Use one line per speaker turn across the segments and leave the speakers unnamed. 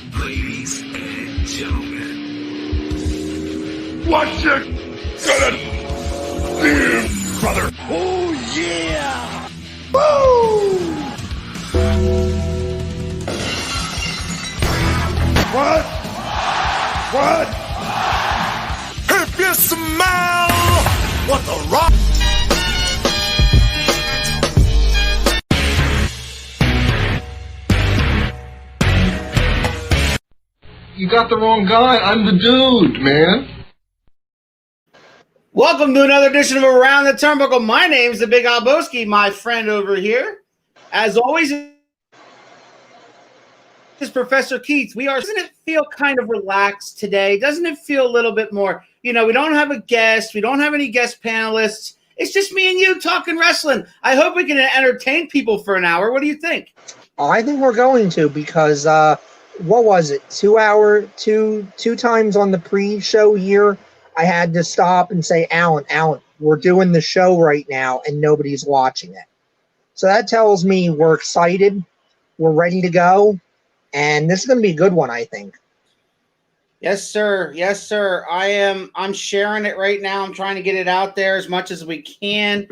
Ladies and gentlemen,
What you gonna do, brother?
oh yeah!
Woo! What? What?
If you smell what the rock.
You got the wrong guy. I'm the dude, man.
Welcome to another edition of Around the Turnbuckle. My name's the Big Alboski, my friend over here. As always, is Professor Keith. Doesn't it feel kind of relaxed today? Doesn't it feel a little bit more, we don't have a guest. We don't have any guest panelists. It's just me and you talking wrestling. I hope we can entertain people for an hour. What do you think?
I think we're going to because, what was it? 2 hour, two times on the pre-show here, I had to stop and say, Alan, we're doing the show right now and nobody's watching it. So that tells me we're excited, we're ready to go, and this is going to be a good one, I think.
Yes, sir. Yes, sir. I'm sharing it right now. I'm trying to get it out there as much as we can.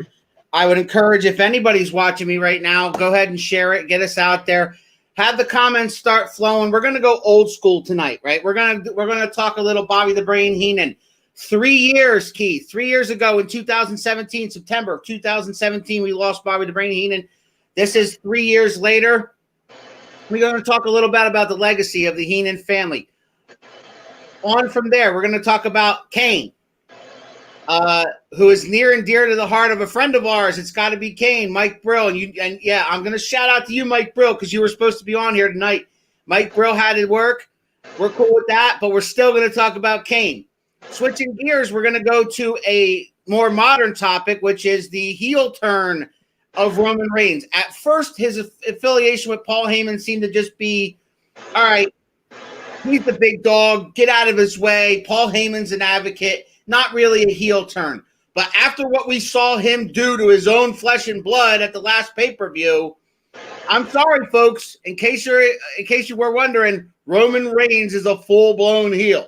I would encourage, if anybody's watching me right now, go ahead and share it, get us out there. Have the comments start flowing. We're going to go old school tonight, right? We're going to talk a little Bobby the Brain Heenan. 3 years, Keith. 3 years ago in 2017, September of 2017, we lost Bobby the Brain Heenan. This is 3 years later. We're going to talk a little bit about the legacy of the Heenan family. On from there, we're going to talk about KANE, who is near and dear to the heart of a friend of ours. It's got to be KANE, Mike Brill. And I'm going to shout out to you, Mike Brill, because you were supposed to be on here tonight. Mike Brill had to work. We're cool with that, but we're still going to talk about KANE. Switching gears, we're going to go to a more modern topic, which is the heel turn of Roman Reigns. At first, his affiliation with Paul Heyman seemed to just be, all right, he's the big dog, get out of his way. Paul Heyman's an advocate, not really a heel turn. But after what we saw him do to his own flesh and blood at the last pay-per-view, I'm sorry, folks, in case you were wondering, Roman Reigns is a full-blown heel.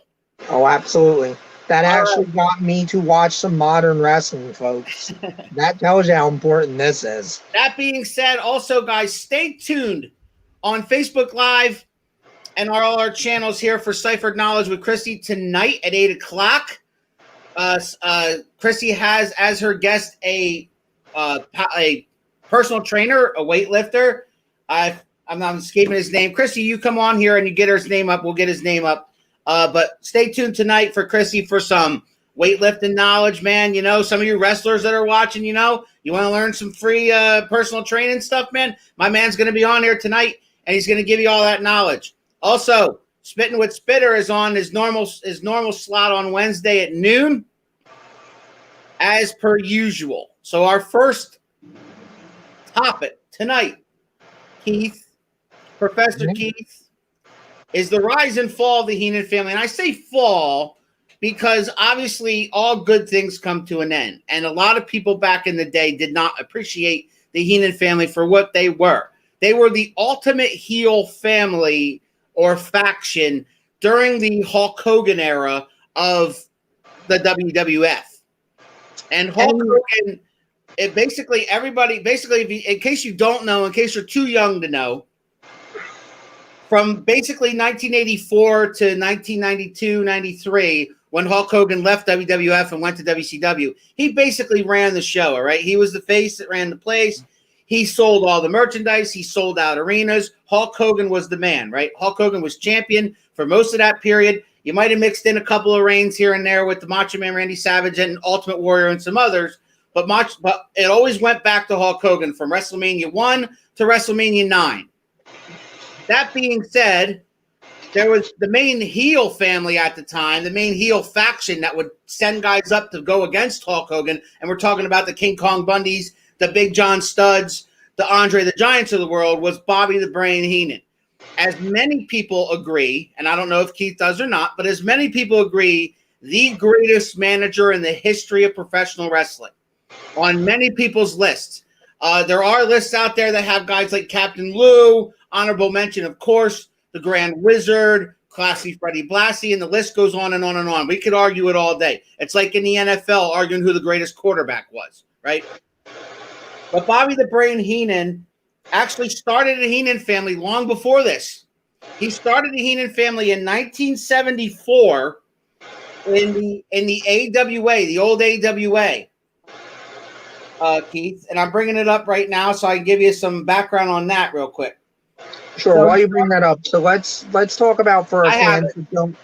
Oh, absolutely. That actually got me to watch some modern wrestling, folks. That tells you how important this is.
That being said, also, guys, stay tuned on Facebook Live and all our channels here for Ciphered Knowledge with Christy tonight at 8 o'clock. Christy has as her guest a personal trainer, a weightlifter. I'm not escaping his name. Christy, you come on here and you get his name up. We'll get his name up. But stay tuned tonight for Chrissy for some weightlifting knowledge, man. Some of you wrestlers that are watching, you want to learn some free personal training stuff, man. My man's going to be on here tonight, and he's going to give you all that knowledge. Also, Spitting with Spitter is on his normal slot on Wednesday at noon, as per usual. So our first topic tonight, Professor Keith, is the rise and fall of the Heenan family. And I say fall because obviously all good things come to an end. And a lot of people back in the day did not appreciate the Heenan family for what they were. They were the ultimate heel family or faction during the Hulk Hogan era of the WWF. And Hulk Hogan, in case you don't know, in case you're too young to know, from basically 1984 to 1992, 93, when Hulk Hogan left WWF and went to WCW, he basically ran the show, all right? He was the face that ran the place. He sold all the merchandise. He sold out arenas. Hulk Hogan was the man, right? Hulk Hogan was champion for most of that period. You might have mixed in a couple of reigns here and there with the Macho Man Randy Savage and Ultimate Warrior and some others, but it always went back to Hulk Hogan from WrestleMania 1 to WrestleMania 9. That being said, there was the main heel family at the time, the main heel faction that would send guys up to go against Hulk Hogan, and we're talking about the King Kong Bundys, the Big John Studs, the Andre the Giants of the world, was Bobby the Brain Heenan. As many people agree, and I don't know if Keith does or not, but as many people agree, the greatest manager in the history of professional wrestling on many people's lists. There are lists out there that have guys like Captain Lou, honorable mention, of course, the Grand Wizard, Classy Freddie Blassie, and the list goes on and on and on. We could argue it all day. It's like in the NFL arguing who the greatest quarterback was, right? But Bobby the Brain Heenan actually started a Heenan family long before this. He started the Heenan family in 1974 in the AWA, the old AWA, Keith. And I'm bringing it up right now so I can give you some background on that real quick.
Sure.
So,
while you bring that up, so let's talk about for our fans that don't.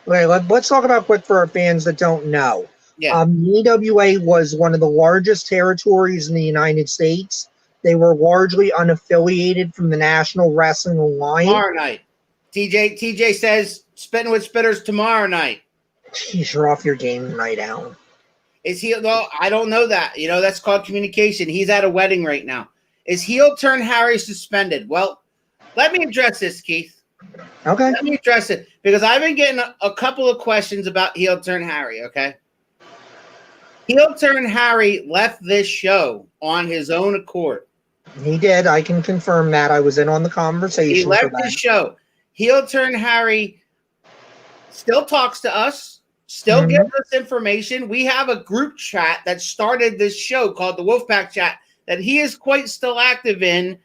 Okay, let's talk about quick for our fans that don't know.
Yeah.
The AWA was one of the largest territories in the United States. They were largely unaffiliated from the National Wrestling Alliance.
Tomorrow night. TJ says spitting with spitters tomorrow night.
Jeez, you're off your game tonight, Alan.
Is he? Well, I don't know that. You know, that's called communication. He's at a wedding right now. Is heel turn Harry suspended? Well, let me address this, Keith.
Okay.
Let me address it because I've been getting a couple of questions about heel turn Harry, okay? Heel turn Harry left this show on his own accord.
He did. I can confirm that. I was in on the conversation.
He left the show. Heel turn Harry still talks to us, still gives us information. We have a group chat that started this show called the Wolfpack Chat that he is quite still active in.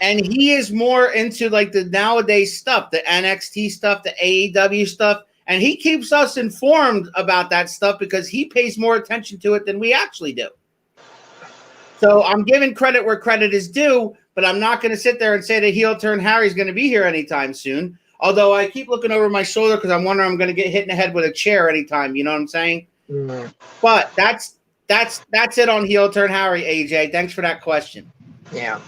And he is more into like the nowadays stuff, the NXT stuff, the AEW stuff. And he keeps us informed about that stuff because he pays more attention to it than we actually do. So I'm giving credit where credit is due, but I'm not going to sit there and say that heel turn Harry's going to be here anytime soon. Although I keep looking over my shoulder because I'm wondering I'm going to get hit in the head with a chair anytime. You know what I'm saying? Mm-hmm. But that's it on heel turn Harry, AJ. Thanks for that question.
Yeah.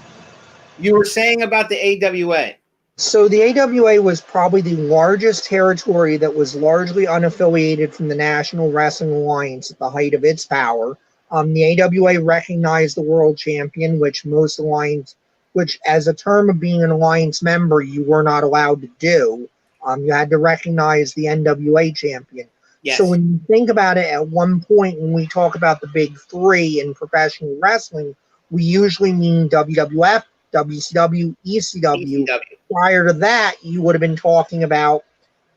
You were saying about the AWA.
So the AWA was probably the largest territory that was largely unaffiliated from the National Wrestling Alliance at the height of its power. The AWA recognized the world champion, which as a term of being an alliance member, you were not allowed to do. You had to recognize the NWA champion. Yes. So when you think about it, at one point when we talk about the big three in professional wrestling, we usually mean WWF, WCW, ECW. Prior to that, you would have been talking about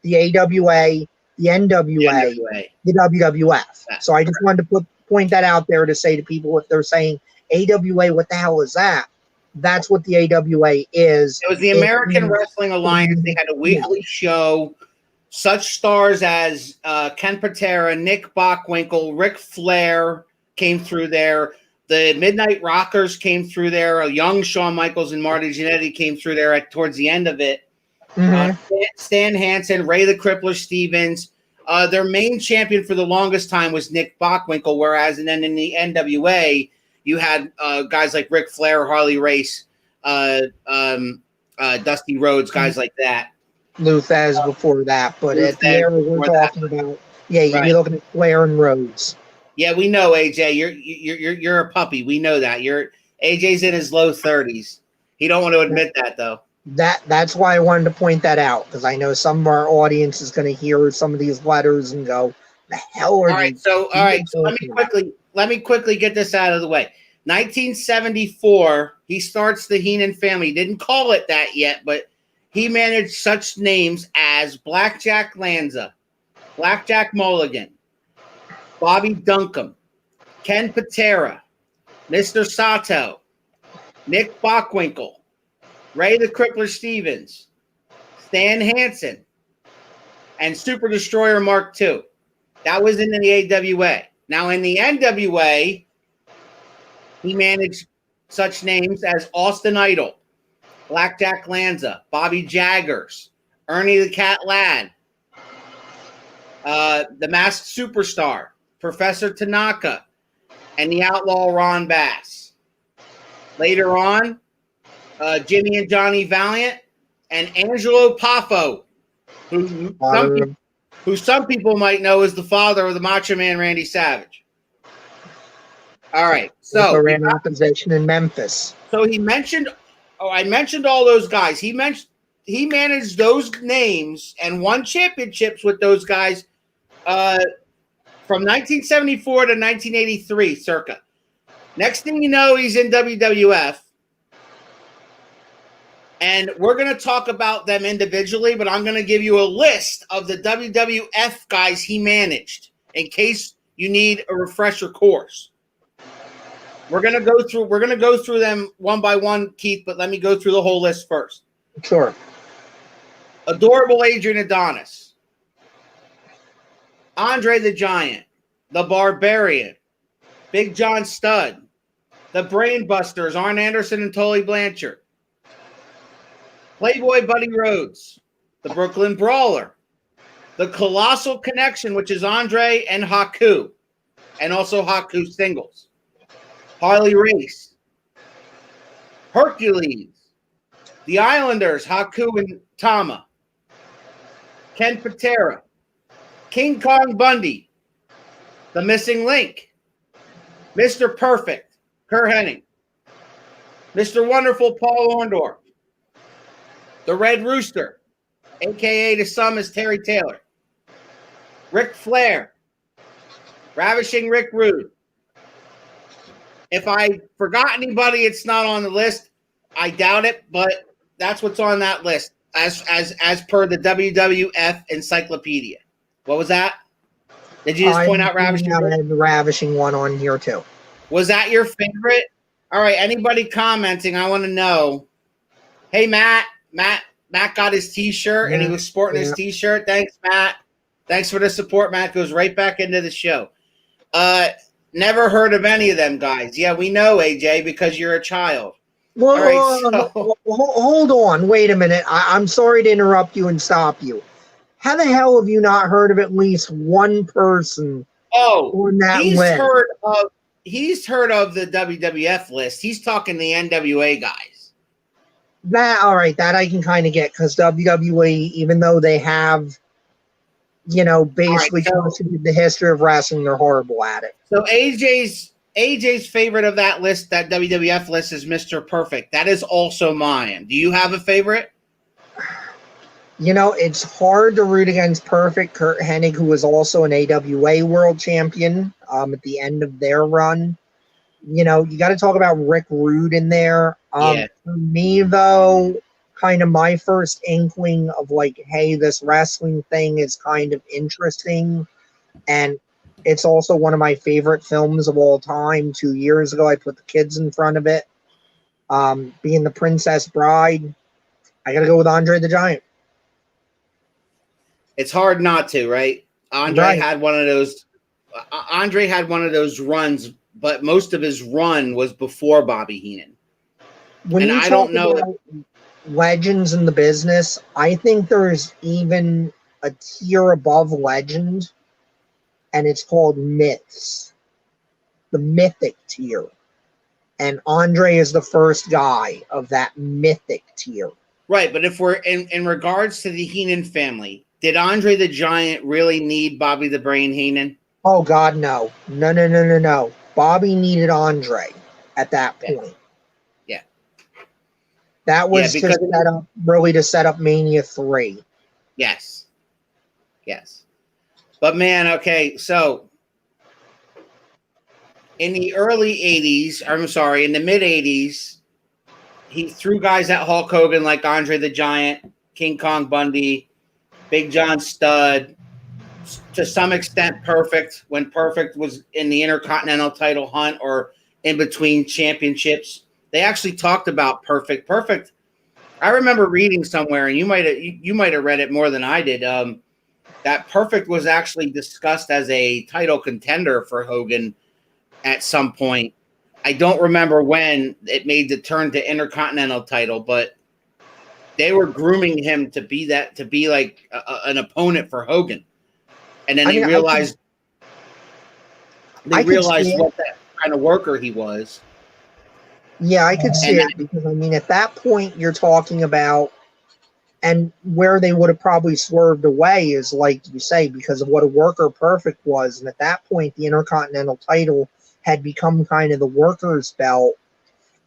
the AWA, the NWA, the WWF. So I just wanted to point that out there to say to people if they're saying AWA, what the hell is that? That's what the AWA is.
It was the American Wrestling Alliance. They had a weekly show. Such stars as Ken Patera, Nick Bockwinkel, Ric Flair came through there. The Midnight Rockers came through there. A young Shawn Michaels and Marty Jannetty came through there towards the end of it. Stan Hansen, Ray the Crippler Stevens. Their main champion for the longest time was Nick Bockwinkel, whereas and then in the NWA, you had guys like Ric Flair, Harley Race, Dusty Rhodes, guys like that.
Lou Thesz before that, but at the era we're talking about, you'd be looking at Flair and Rhodes.
Yeah, we know, AJ. You're a puppy. We know that. AJ's in his low 30s. He don't want to admit that though.
That's why I wanted to point that out because I know some of our audience is going to hear some of these letters and go, "The hell are
all right, so let me quickly get this out of the way. 1974, he starts the Heenan Family. He didn't call it that yet, but he managed such names as Blackjack Lanza, Blackjack Mulligan, Bobby Duncombe, Ken Patera, Mr. Sato, Nick Bockwinkel, Ray the Crippler Stevens, Stan Hansen, and Super Destroyer Mark II. That was in the AWA. Now in the NWA, he managed such names as Austin Idol, Blackjack Lanza, Bobby Jaggers, Ernie the Cat Ladd, the Masked Superstar, Professor Tanaka, and the Outlaw Ron Bass. Later on, Jimmy and Johnny Valiant and Angelo Poffo, who some people might know as the father of the Macho Man Randy Savage. All right, so
ran a position in Memphis.
So he mentioned. I mentioned all those guys. He managed those names and won championships with those guys from 1974 to 1983, circa. Next thing you know, he's in WWF. And we're going to talk about them individually, but I'm going to give you a list of the WWF guys he managed in case you need a refresher course. We're going to go through them one by one, Keith, but let me go through the whole list first.
Sure.
Adorable Adrian Adonis, Andre the Giant, the Barbarian, Big John Studd, the Brainbusters, Arn Anderson and Tully Blanchard, Playboy Buddy Rhodes, the Brooklyn Brawler, the Colossal Connection, which is Andre and Haku, and also Haku singles, Harley Race, Hercules, the Islanders, Haku and Tama, Ken Patera, King Kong Bundy, the Missing Link, Mr. Perfect, Kurt Hennig, Mr. Wonderful, Paul Orndorff, the Red Rooster, a.k.a. to some as Terry Taylor, Ric Flair, Ravishing Rick Rude. If I forgot anybody, it's not on the list. I doubt it, but that's what's on that list as per the WWF Encyclopedia. What was that? Did you just point out Ravishing?
I had the Ravishing one on here too.
Was that your favorite? All right, anybody commenting, I want to know. Hey, Matt got his T-shirt, and he was sporting his T-shirt. Thanks, Matt. Thanks for the support, Matt. Goes right back into the show. Never heard of any of them guys. Yeah, we know, AJ, because you're a child.
Well,
All right, so
hold on. Wait a minute. I'm sorry to interrupt you and stop you. How the hell have you not heard of at least one person on that list?
He's heard of the WWF list. He's talking the NWA guys.
All right, that I can kind of get, because WWE, even though they have, basically contributed the history of wrestling, they're horrible at it.
So AJ's favorite of that list, that WWF list, is Mr. Perfect. That is also mine. Do you have a favorite?
It's hard to root against Perfect. Kurt Hennig, who was also an AWA world champion at the end of their run. You got to talk about Rick Rude in there. For me, though, kind of my first inkling of hey, this wrestling thing is kind of interesting. And it's also one of my favorite films of all time. 2 years ago, I put the kids in front of it. Being the Princess Bride, I got to go with Andre the Giant.
It's hard not to, right? Andre had one of those. Andre had one of those runs, but most of his run was before Bobby Heenan.
When I don't know legends in the business, I think there's even a tier above legend, and it's called myths, the mythic tier. And Andre is the first guy of that mythic tier. Right,
but if we're in regards to the Heenan family, did Andre the Giant really need Bobby the Brain Heenan?
Oh, God, no. No. Bobby needed Andre at that point.
Yeah.
That was to set up Mania 3.
Yes. But, man, okay, so in the early 80s, in the mid-80s, he threw guys at Hulk Hogan like Andre the Giant, King Kong Bundy, Big John Studd, to some extent Perfect, when Perfect was in the Intercontinental title hunt or in between championships. They actually talked about Perfect. Perfect, I remember reading somewhere, and you might have read it more than I did, that Perfect was actually discussed as a title contender for Hogan at some point. I don't remember when it made the turn to Intercontinental title, but they were grooming him to be like an opponent for Hogan. And then they realized what that kind of worker he was.
Yeah, I could see it, because at that point you're talking about, and where they would have probably swerved away is, like you say, because of what a worker Perfect was. And at that point, the Intercontinental title had become kind of the worker's belt.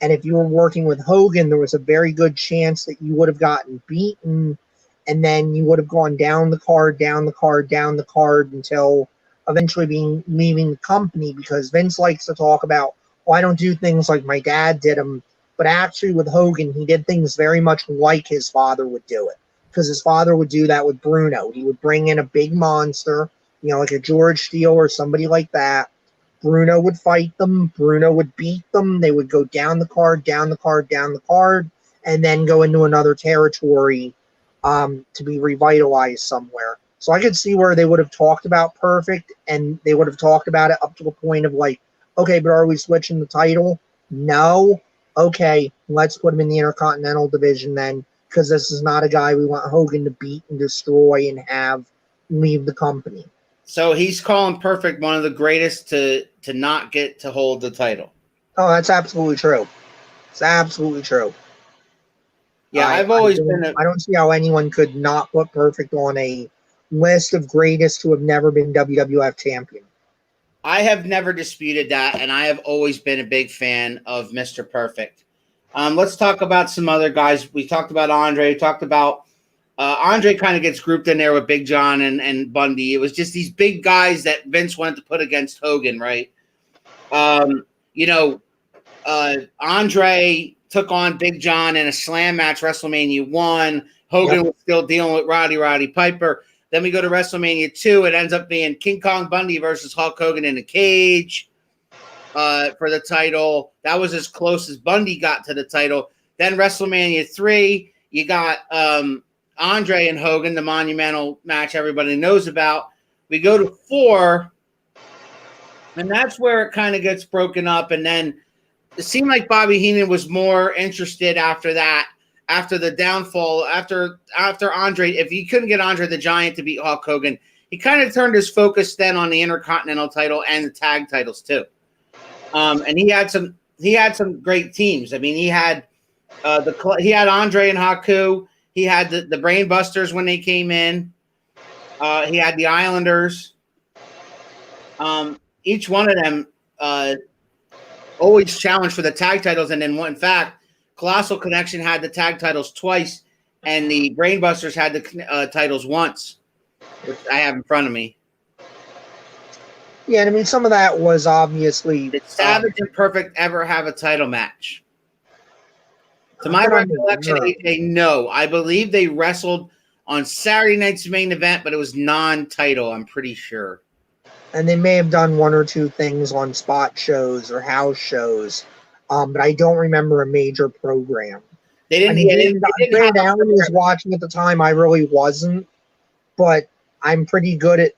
And if you were working with Hogan, there was a very good chance that you would have gotten beaten, and then you would have gone down the card until eventually leaving the company, because Vince likes to talk about, I don't do things like my dad did them But actually, with Hogan, he did things very much like his father would do it. Because his father would do that with Bruno. He would bring in a big monster, like a George Steele or somebody like that. Bruno would fight them. Bruno would beat them. They would go down the card, down the card, down the card, and then go into another territory to be revitalized somewhere. So I could see where they would have talked about Perfect, and they would have talked about it up to the point of like, okay, but are we switching the title? No. Okay, let's put him in the Intercontinental division then, because this is not a guy we want Hogan to beat and destroy and have leave the company.
So he's calling Perfect one of the greatest to not get to hold the title.
Oh, that's absolutely true. It's absolutely true.
Yeah,
I don't see how anyone could not put Perfect on a list of greatest who have never been WWF champion.
I have never disputed that, and I have always been a big fan of Mr. Perfect. Let's talk about some other guys. We talked about Andre. We talked about Andre kind of gets grouped in there with Big John and Bundy. It was just these big guys that Vince wanted to put against Hogan, right? Andre took on Big John in a slam match, WrestleMania 1. Hogan was still dealing with Roddy Piper. Then we go to WrestleMania 2. It ends up being King Kong Bundy versus Hulk Hogan in a cage for the title. That was as close as Bundy got to the title. Then WrestleMania 3, you got Andre and Hogan, the monumental match everybody knows about. We go to 4, and that's where it kind of gets broken up. And then it seemed like Bobby Heenan was more interested after that, after the downfall, after Andre. If he couldn't get Andre the Giant to beat Hulk Hogan, he kind of turned his focus then on the Intercontinental title and the tag titles too. And he had some great teams. I mean, he had Andre and Haku. He had the Brain Busters when they came in. He had the Islanders. Each one of them always challenged for the tag titles. And then, in fact, Colossal Connection had the tag titles twice, and the Brain Busters had the titles once, which I have in front of me.
Yeah, and I mean, some of that was obviously...
Did Savage and Perfect ever have a title match? To my recollection, AJ, no. I believe they wrestled on Saturday night's main event, but it was non-title, I'm pretty sure.
And they may have done one or two things on spot shows or house shows, but I don't remember a major program.
They didn't.
Brad Allen was watching at the time. I really wasn't, but I'm pretty good at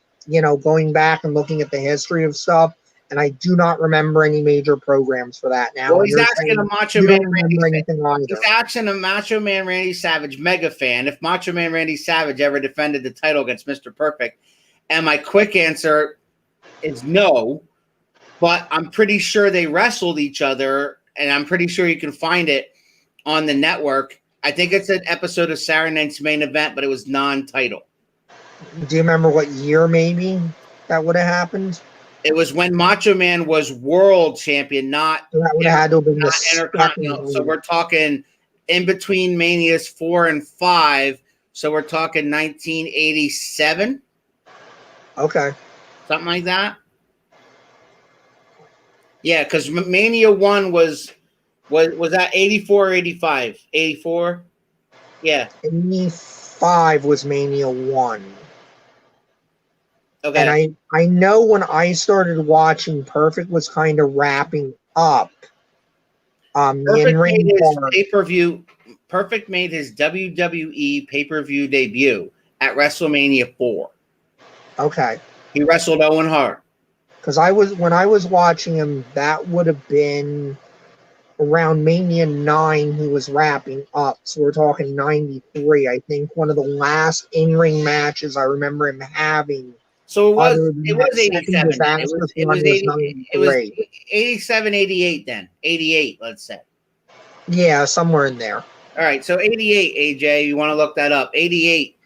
going back and looking at the history of stuff, and I do not remember any major programs for that now.
Well, he's asking a Macho Man Randy Savage mega fan if Macho Man Randy Savage ever defended the title against Mr. Perfect, and my quick answer is no, but I'm pretty sure they wrestled each other, and I'm pretty sure you can find it on the network. I think it's an episode of Saturday Night's Main Event, but it was non-title.
Do you remember what year maybe that would have happened?
It was when Macho Man was world champion, not
so that would have had to have been the
Intercontinental. So we're talking in between Manias 4 and 5. So we're talking 1987.
Okay.
Something like that. Yeah, because Mania 1 was that 84 or 85? 84? Yeah.
85 was Mania 1.
Okay.
And I know when I started watching, Perfect was kind of wrapping up.
Perfect made his pay-per-view. Perfect made his WWE pay-per-view debut at WrestleMania 4.
Okay.
He wrestled Owen Hart.
Because when I was watching him, that would have been around Mania 9. He was wrapping up, so we're talking 93. I think one of the last in-ring matches I remember him having.
So it was 87. It was 87, 88 then. 88, let's say.
Yeah, somewhere in there.
All right, so 88, AJ, you want to look that up. 88.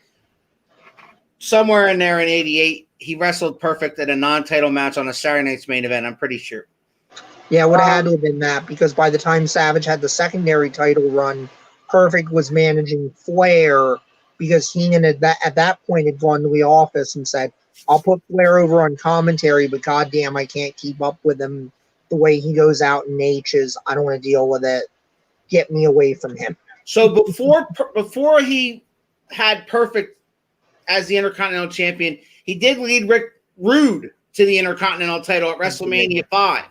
Somewhere in there in 88, he wrestled Perfect at a non-title match on a Saturday Night's Main Event, I'm pretty sure.
Yeah, it would have had to have been that, because by the time Savage had the secondary title run, Perfect was managing Flair, because Heenan at that point had gone to the office and said, I'll put Flair over on commentary, but goddamn, I can't keep up with him the way he goes out and H's. I don't want to deal with it. get me away from him.
So before he had Perfect as the Intercontinental Champion, he did lead Rick Rude to the Intercontinental title at WrestleMania 5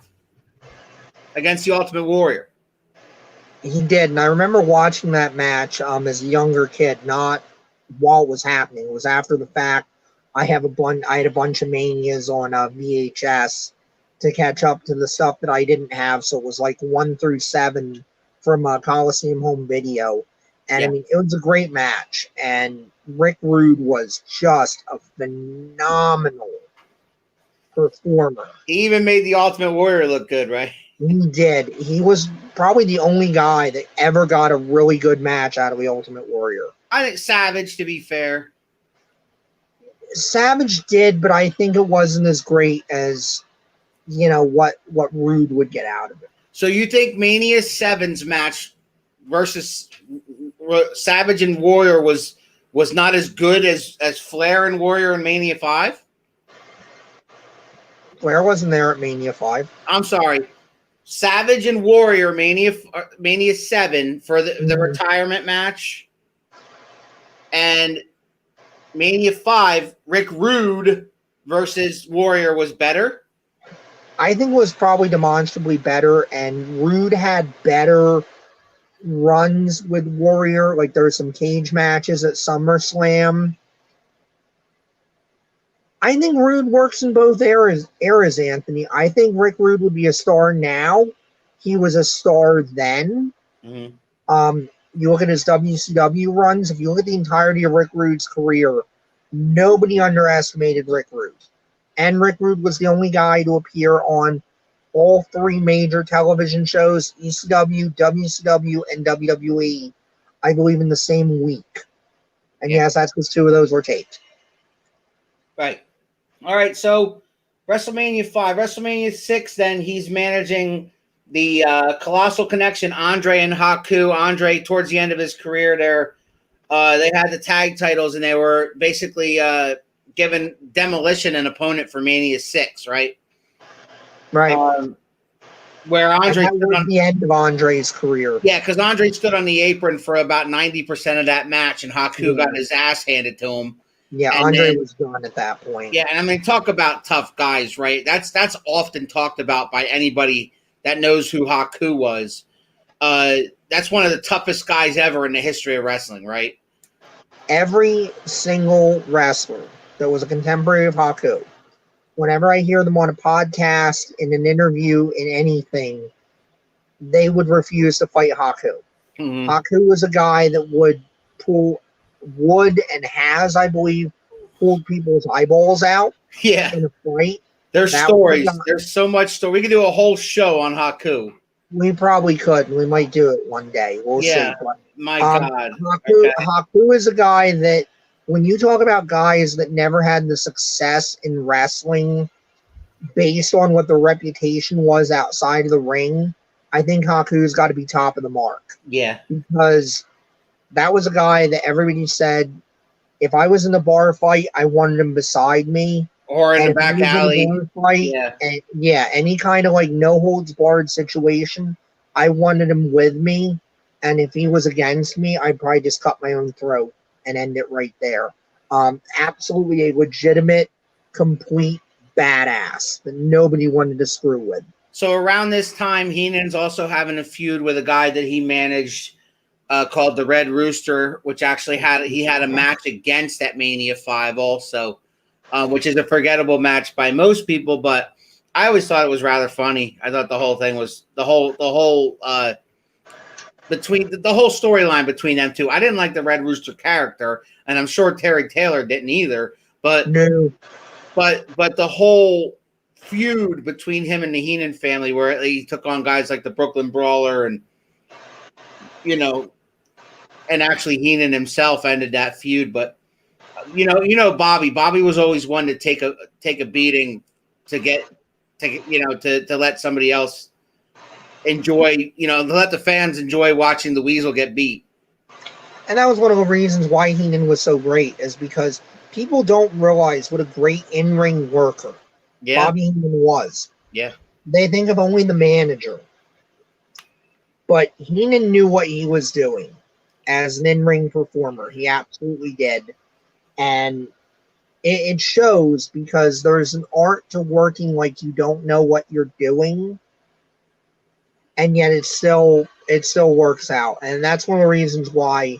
against the Ultimate Warrior.
He did, and I remember watching that match as a younger kid, not while it was happening. It was after the fact. I had a bunch of Manias on VHS to catch up to the stuff that I didn't have, so it was like 1 through 7 from Coliseum Home Video. And I mean, it was a great match, and Rick Rude was just a phenomenal performer.
He even made the Ultimate Warrior look good, right?
He did. He was probably the only guy that ever got a really good match out of the Ultimate Warrior.
I think Savage, to be fair.
Savage did, but I think it wasn't as great as, what Rude would get out of it.
So you think Mania 7's match versus Savage and Warrior was not as good as Flair and Warrior in Mania 5?
Flair wasn't there at Mania 5.
I'm sorry. Savage and Warrior Mania 7 for the retirement match. And Mania 5, Rick Rude versus Warrior was better.
I think it was probably demonstrably better, and Rude had better runs with Warrior. Like, there were some cage matches at SummerSlam. I think Rude works in both eras, Anthony. I think Rick Rude would be a star now. He was a star then.
Mm-hmm.
You look at his WCW runs. If you look at the entirety of Rick Rude's career, nobody underestimated Rick Rude. And Rick Rude was the only guy to appear on all 3 major television shows, ECW, WCW, and WWE, I believe, in the same week. And yes, that's because 2 of those were taped.
Right. All right, so WrestleMania 5. WrestleMania 6, then he's managing the Colossal Connection, Andre and Haku. Andre, towards the end of his career there, they had the tag titles, and they were basically given Demolition an opponent for Mania 6, right?
Right.
Where Andre
that was the end of Andre's career.
Yeah, because Andre stood on the apron for about 90% of that match, and Haku got his ass handed to him.
Yeah, and Andre was done at that point.
Yeah, and I mean, talk about tough guys, right? That's often talked about by anybody that knows who Haku was. That's one of the toughest guys ever in the history of wrestling, right?
Every single wrestler that was a contemporary of Haku, whenever I hear them on a podcast, in an interview, in anything, they would refuse to fight Haku. Mm-hmm. Haku was a guy that would and has, I believe, pulled people's eyeballs out in a fight.
There's stories. There's so much story. We could do a whole show on Haku.
We probably could. We might do it one day. We'll see. But,
my God.
Haku is a guy that, when you talk about guys that never had the success in wrestling based on what their reputation was outside of the ring, I think Haku's got to be top of the mark.
Yeah.
Because that was a guy that everybody said, if I was in a bar fight, I wanted him beside me.
Or in the back alley.
Fight, any kind of like no holds barred situation, I wanted him with me. And if he was against me, I'd probably just cut my own throat and end it right there. Absolutely a legitimate, complete badass that nobody wanted to screw with.
So around this time, Heenan's also having a feud with a guy that he managed called the Red Rooster, which actually had a match against at Mania 5 also, which is a forgettable match by most people, but I always thought it was rather funny. I thought the whole thing was the whole storyline between them two. I didn't like the Red Rooster character, and I'm sure Terry Taylor didn't either. But
no.
But the whole feud between him and the Heenan family, where he took on guys like the Brooklyn Brawler, and and actually Heenan himself ended that feud. But Bobby was always one to take a beating to let somebody else enjoy, to let the fans enjoy watching the Weasel get beat.
And that was one of the reasons why Heenan was so great, is because people don't realize what a great in-ring worker Bobby Heenan was. Yeah. They think of only the manager. They think of only the manager. They think of only the guy that was in the ring. They don't realize what a great in-ring worker Bobby Heenan was. Yeah. Bobby Heenan was a great in-ring worker. Yeah. Bobby Heenan was a great in-ring worker. Yeah. They think of only the manager. But Heenan knew what he was doing as an in-ring performer. He absolutely did. And it shows because there's an art to working like you don't know what you're doing, and yet it still works out. And that's one of the reasons why,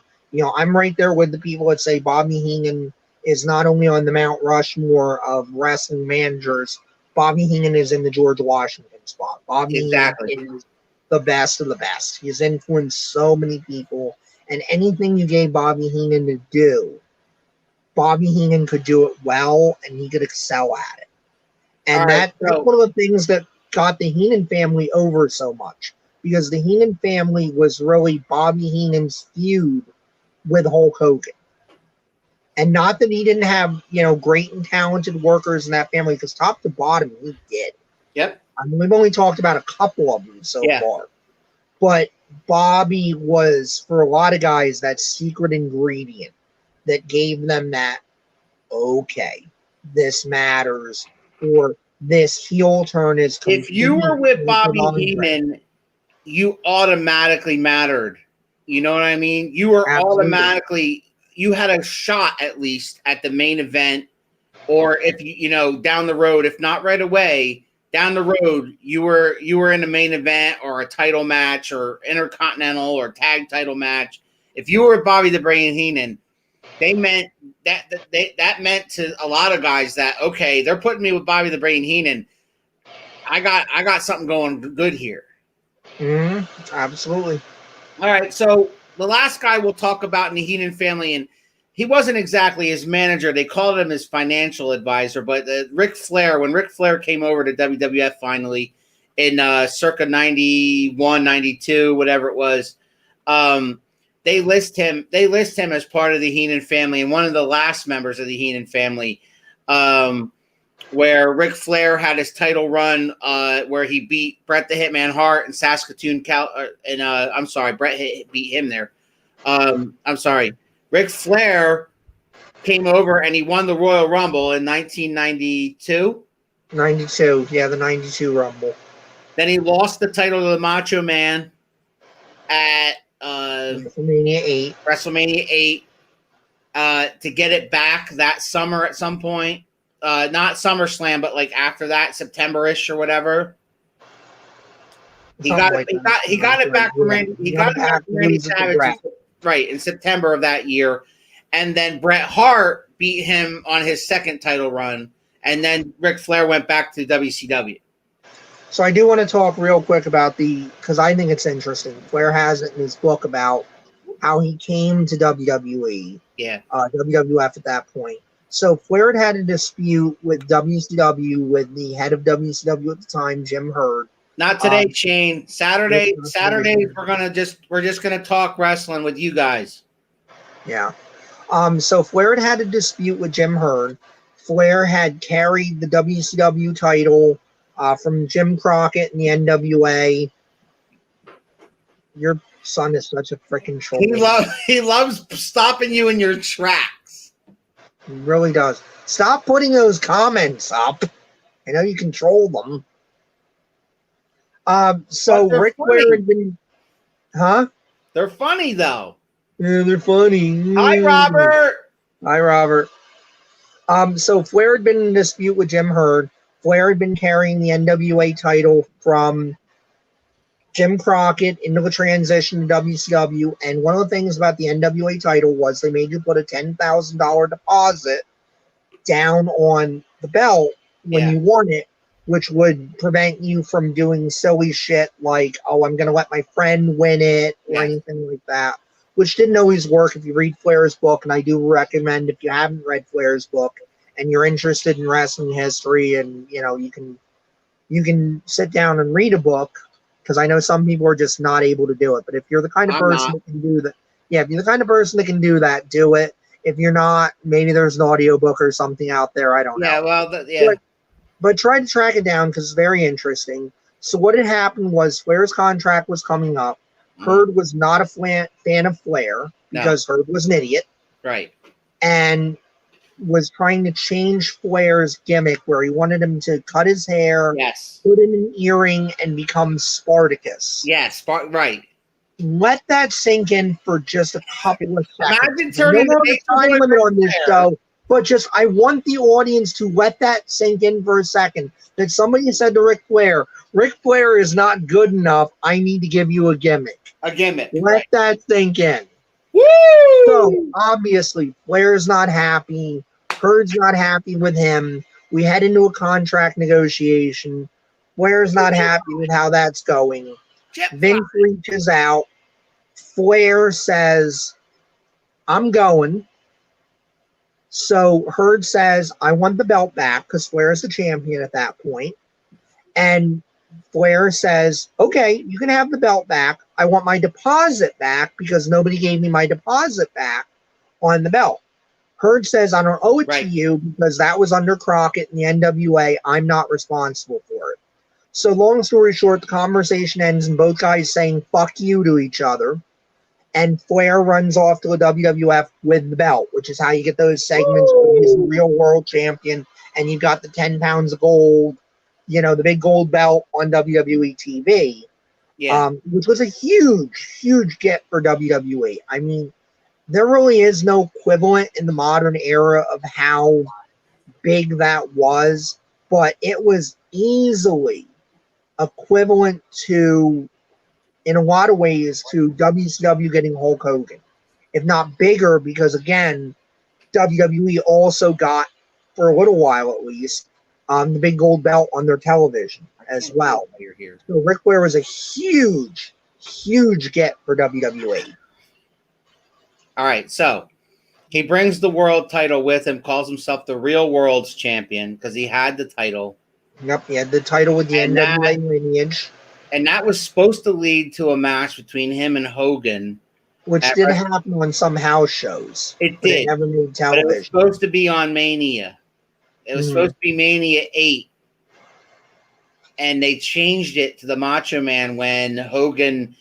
I'm right there with the people that say Bobby Heenan is not only on the Mount Rushmore of wrestling managers, Bobby Heenan is in the George Washington spot. Bobby
Exactly.
Heenan is the best of the best. He's influenced so many people, and anything you gave Bobby Heenan to do, Bobby Heenan could do it well, and he could excel at it. And that's one of the things that got the Heenan family over so much, because the Heenan family was really Bobby Heenan's feud with Hulk Hogan. And not that he didn't have, great and talented workers in that family, because top to bottom, he did.
Yep.
I mean, we've only talked about a couple of them so far. But Bobby was, for a lot of guys, that secret ingredient that gave them that, okay, this matters, or this heel turn is.
If you were with Bobby Heenan, you automatically mattered. You know what I mean? You were automatically, you had a shot at least at the main event, or if down the road, if not right away, down the road, you were in a main event or a title match or intercontinental or tag title match. If you were with Bobby the Brain Heenan, that meant to a lot of guys that, okay, they're putting me with Bobby the Brain Heenan. I got something going good here.
Absolutely.
All right, so the last guy we'll talk about in the Heenan family, and he wasn't exactly his manager. They called him his financial advisor, but Ric Flair, when Ric Flair came over to WWF finally in circa 91, 92, whatever it was, they list him as part of the Heenan family, and one of the last members of the Heenan family, where Ric Flair had his title run, where he beat Bret the Hitman Hart in Saskatoon, Bret beat him there. Ric Flair came over and he won the Royal Rumble in 1992.
92, the 92 Rumble.
Then he lost the title to the Macho Man at
WrestleMania 8.
To get it back that summer at some point. Not SummerSlam, but like after that, September-ish or whatever. He got it back from Randy Savage, right, in September of that year. And then Bret Hart beat him on his second title run. And then Ric Flair went back to WCW.
So I do want to talk real quick about because I think it's interesting. Flair has it in his book about how he came to WWE.
Yeah.
WWF at that point. So Flair had a dispute with WCW, with the head of WCW at the time, Jim Herd. Not today,
Shane. Saturday, we're just gonna talk wrestling with you guys.
Yeah. So Flair had a dispute with Jim Herd. Flair had carried the WCW title from Jim Crockett in the NWA. Your son is such a freaking troll.
He loves stopping you in your tracks.
He really does. Stop putting those comments up. I know you control them. So Ric Flair had been,
They're funny though.
Yeah, they're funny.
Hi, Robert.
Hi, Robert. So Flair had been in a dispute with Jim Herd. Flair had been carrying the NWA title from Jim Crockett into the transition to WCW. And one of the things about the NWA title was they made you put a $10,000 deposit down on the belt when you won it, which would prevent you from doing silly shit like, oh, I'm going to let my friend win it or anything like that, which didn't always work if you read Flair's book. And I do recommend, if you haven't read Flair's book and you're interested in wrestling history, and you can sit down and read a book, because I know some people are just not able to do it. But if you're the kind of person that can do that, if you're the kind of person that can do that, do it. If you're not, maybe there's an audiobook or something out there. I don't know. But try to track it down because it's very interesting. So what had happened was Flair's contract was coming up. Herd was not a fan of Flair because Herd was an idiot.
Right.
And was trying to change Flair's gimmick where he wanted him to cut his hair, put in an earring, and become Spartacus.
Yes, right.
let that sink in for just a couple of seconds.
Imagine turning
No
the
more
Nature
time
Boy
limit on
Ric
this
Flair.
show, but just I want the audience to let that sink in for a second. That somebody said to Ric Flair is not good enough. I need to give you a gimmick.
A gimmick.
Let
Right.
that sink in.
Woo!
So obviously, Flair's not happy. Herd's not happy with him. We head into a contract negotiation. Flair's not happy with how that's going.
Jet
Vince reaches out. Flair says, I'm going. So Herd says, I want the belt back because Flair is the champion at that point. And Flair says, okay, you can have the belt back. I want my deposit back because nobody gave me my deposit back on the belt. Herd says, I don't owe it to you because that was under Crockett and the NWA. I'm not responsible for it. So long story short, the conversation ends in both guys saying fuck you to each other. And Flair runs off to the WWF with the belt, which is how you get those segments where he's the real world champion and you got the 10 pounds of gold, the big gold belt on WWE TV.
Yeah.
Which was a huge, huge get for WWE. I mean, there really is no equivalent in the modern era of how big that was, but it was easily equivalent to, in a lot of ways, to WCW getting Hulk Hogan, if not bigger, because again, WWE also got, for a little while at least, the big gold belt on their television as well.
You're here.
So Ric Flair was a huge, huge get for WWE.
All right, so he brings the world title with him, calls himself the real world's champion because he had the title.
Yep, he had the title with the NWA lineage.
And that was supposed to lead to a match between him and Hogan.
Which did happen on some house shows.
It did.
It never made television.
But it was supposed to be on Mania. It was supposed to be Mania 8. And they changed it to the Macho Man when Hogan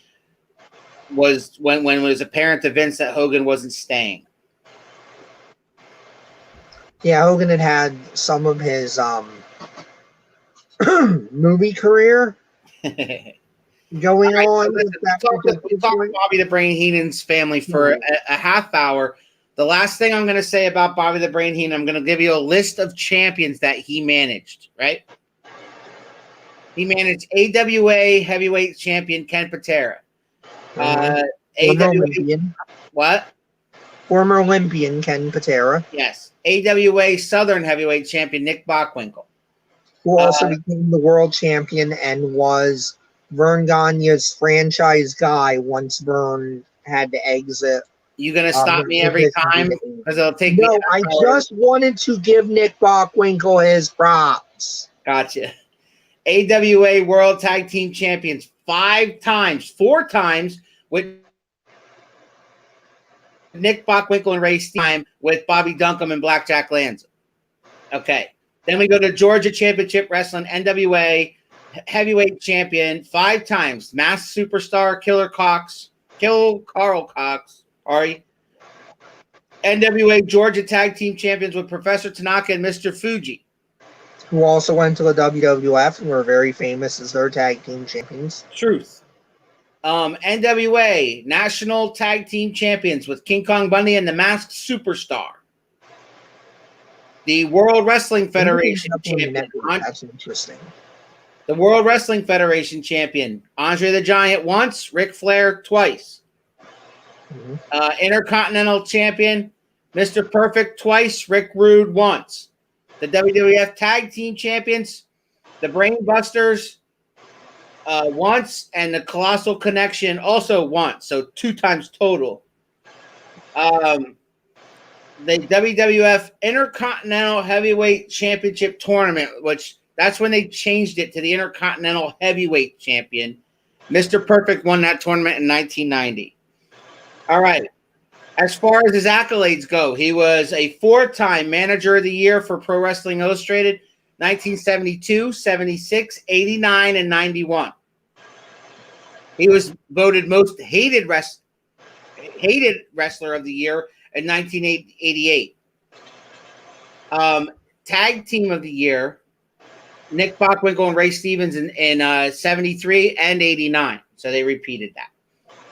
was when it was apparent to Vince that Hogan wasn't staying.
Yeah, Hogan had some of his movie career going on.
We'll talk Bobby the Brain Heenan's family for a half hour. The last thing I'm going to say about Bobby the Brain Heenan, I'm going to give you a list of champions that he managed, right? He managed AWA heavyweight champion Ken Patera.
Former Olympian.
What?
Former Olympian Ken Patera.
Yes. AWA Southern heavyweight champion Nick Bockwinkel.
Who also became the world champion and was Vern Gagne's franchise guy once Vern had to exit.
You going to stop me every time? Because it'll take me.
No, I just wanted to give Nick Bockwinkel his props.
Gotcha. AWA World Tag Team Champions 4 times with Nick Bockwinkel and Ray Steam with Bobby Duncombe and Blackjack Lanza. Okay. Then we go to Georgia Championship Wrestling, NWA Heavyweight Champion 5 times. Masked Superstar, Killer Carl Cox. NWA Georgia Tag Team Champions with Professor Tanaka and Mr. Fuji.
Who also went to the WWF and were very famous as their tag team champions.
Truth. NWA National Tag Team Champions with King Kong Bundy and the Masked Superstar. The World Wrestling Federation Champion.
That's interesting.
The World Wrestling Federation Champion. Andre the Giant once, Ric Flair twice. Intercontinental Champion, Mr. Perfect twice, Rick Rude once. The WWF Tag Team Champions, the Brain Busters once, and the Colossal Connection also once. So 2 times total. The WWF Intercontinental Heavyweight Championship Tournament, which that's when they changed it to the Intercontinental Heavyweight Champion. Mr. Perfect won that tournament in 1990. All right. As far as his accolades go, he was a 4-time Manager of the Year for Pro Wrestling Illustrated, 1972, 76, 89, and 91. He was voted most hated wrestler of the year in 1988. Tag Team of the Year, Nick Bockwinkel and Ray Stevens in 73 and 89. So they repeated that.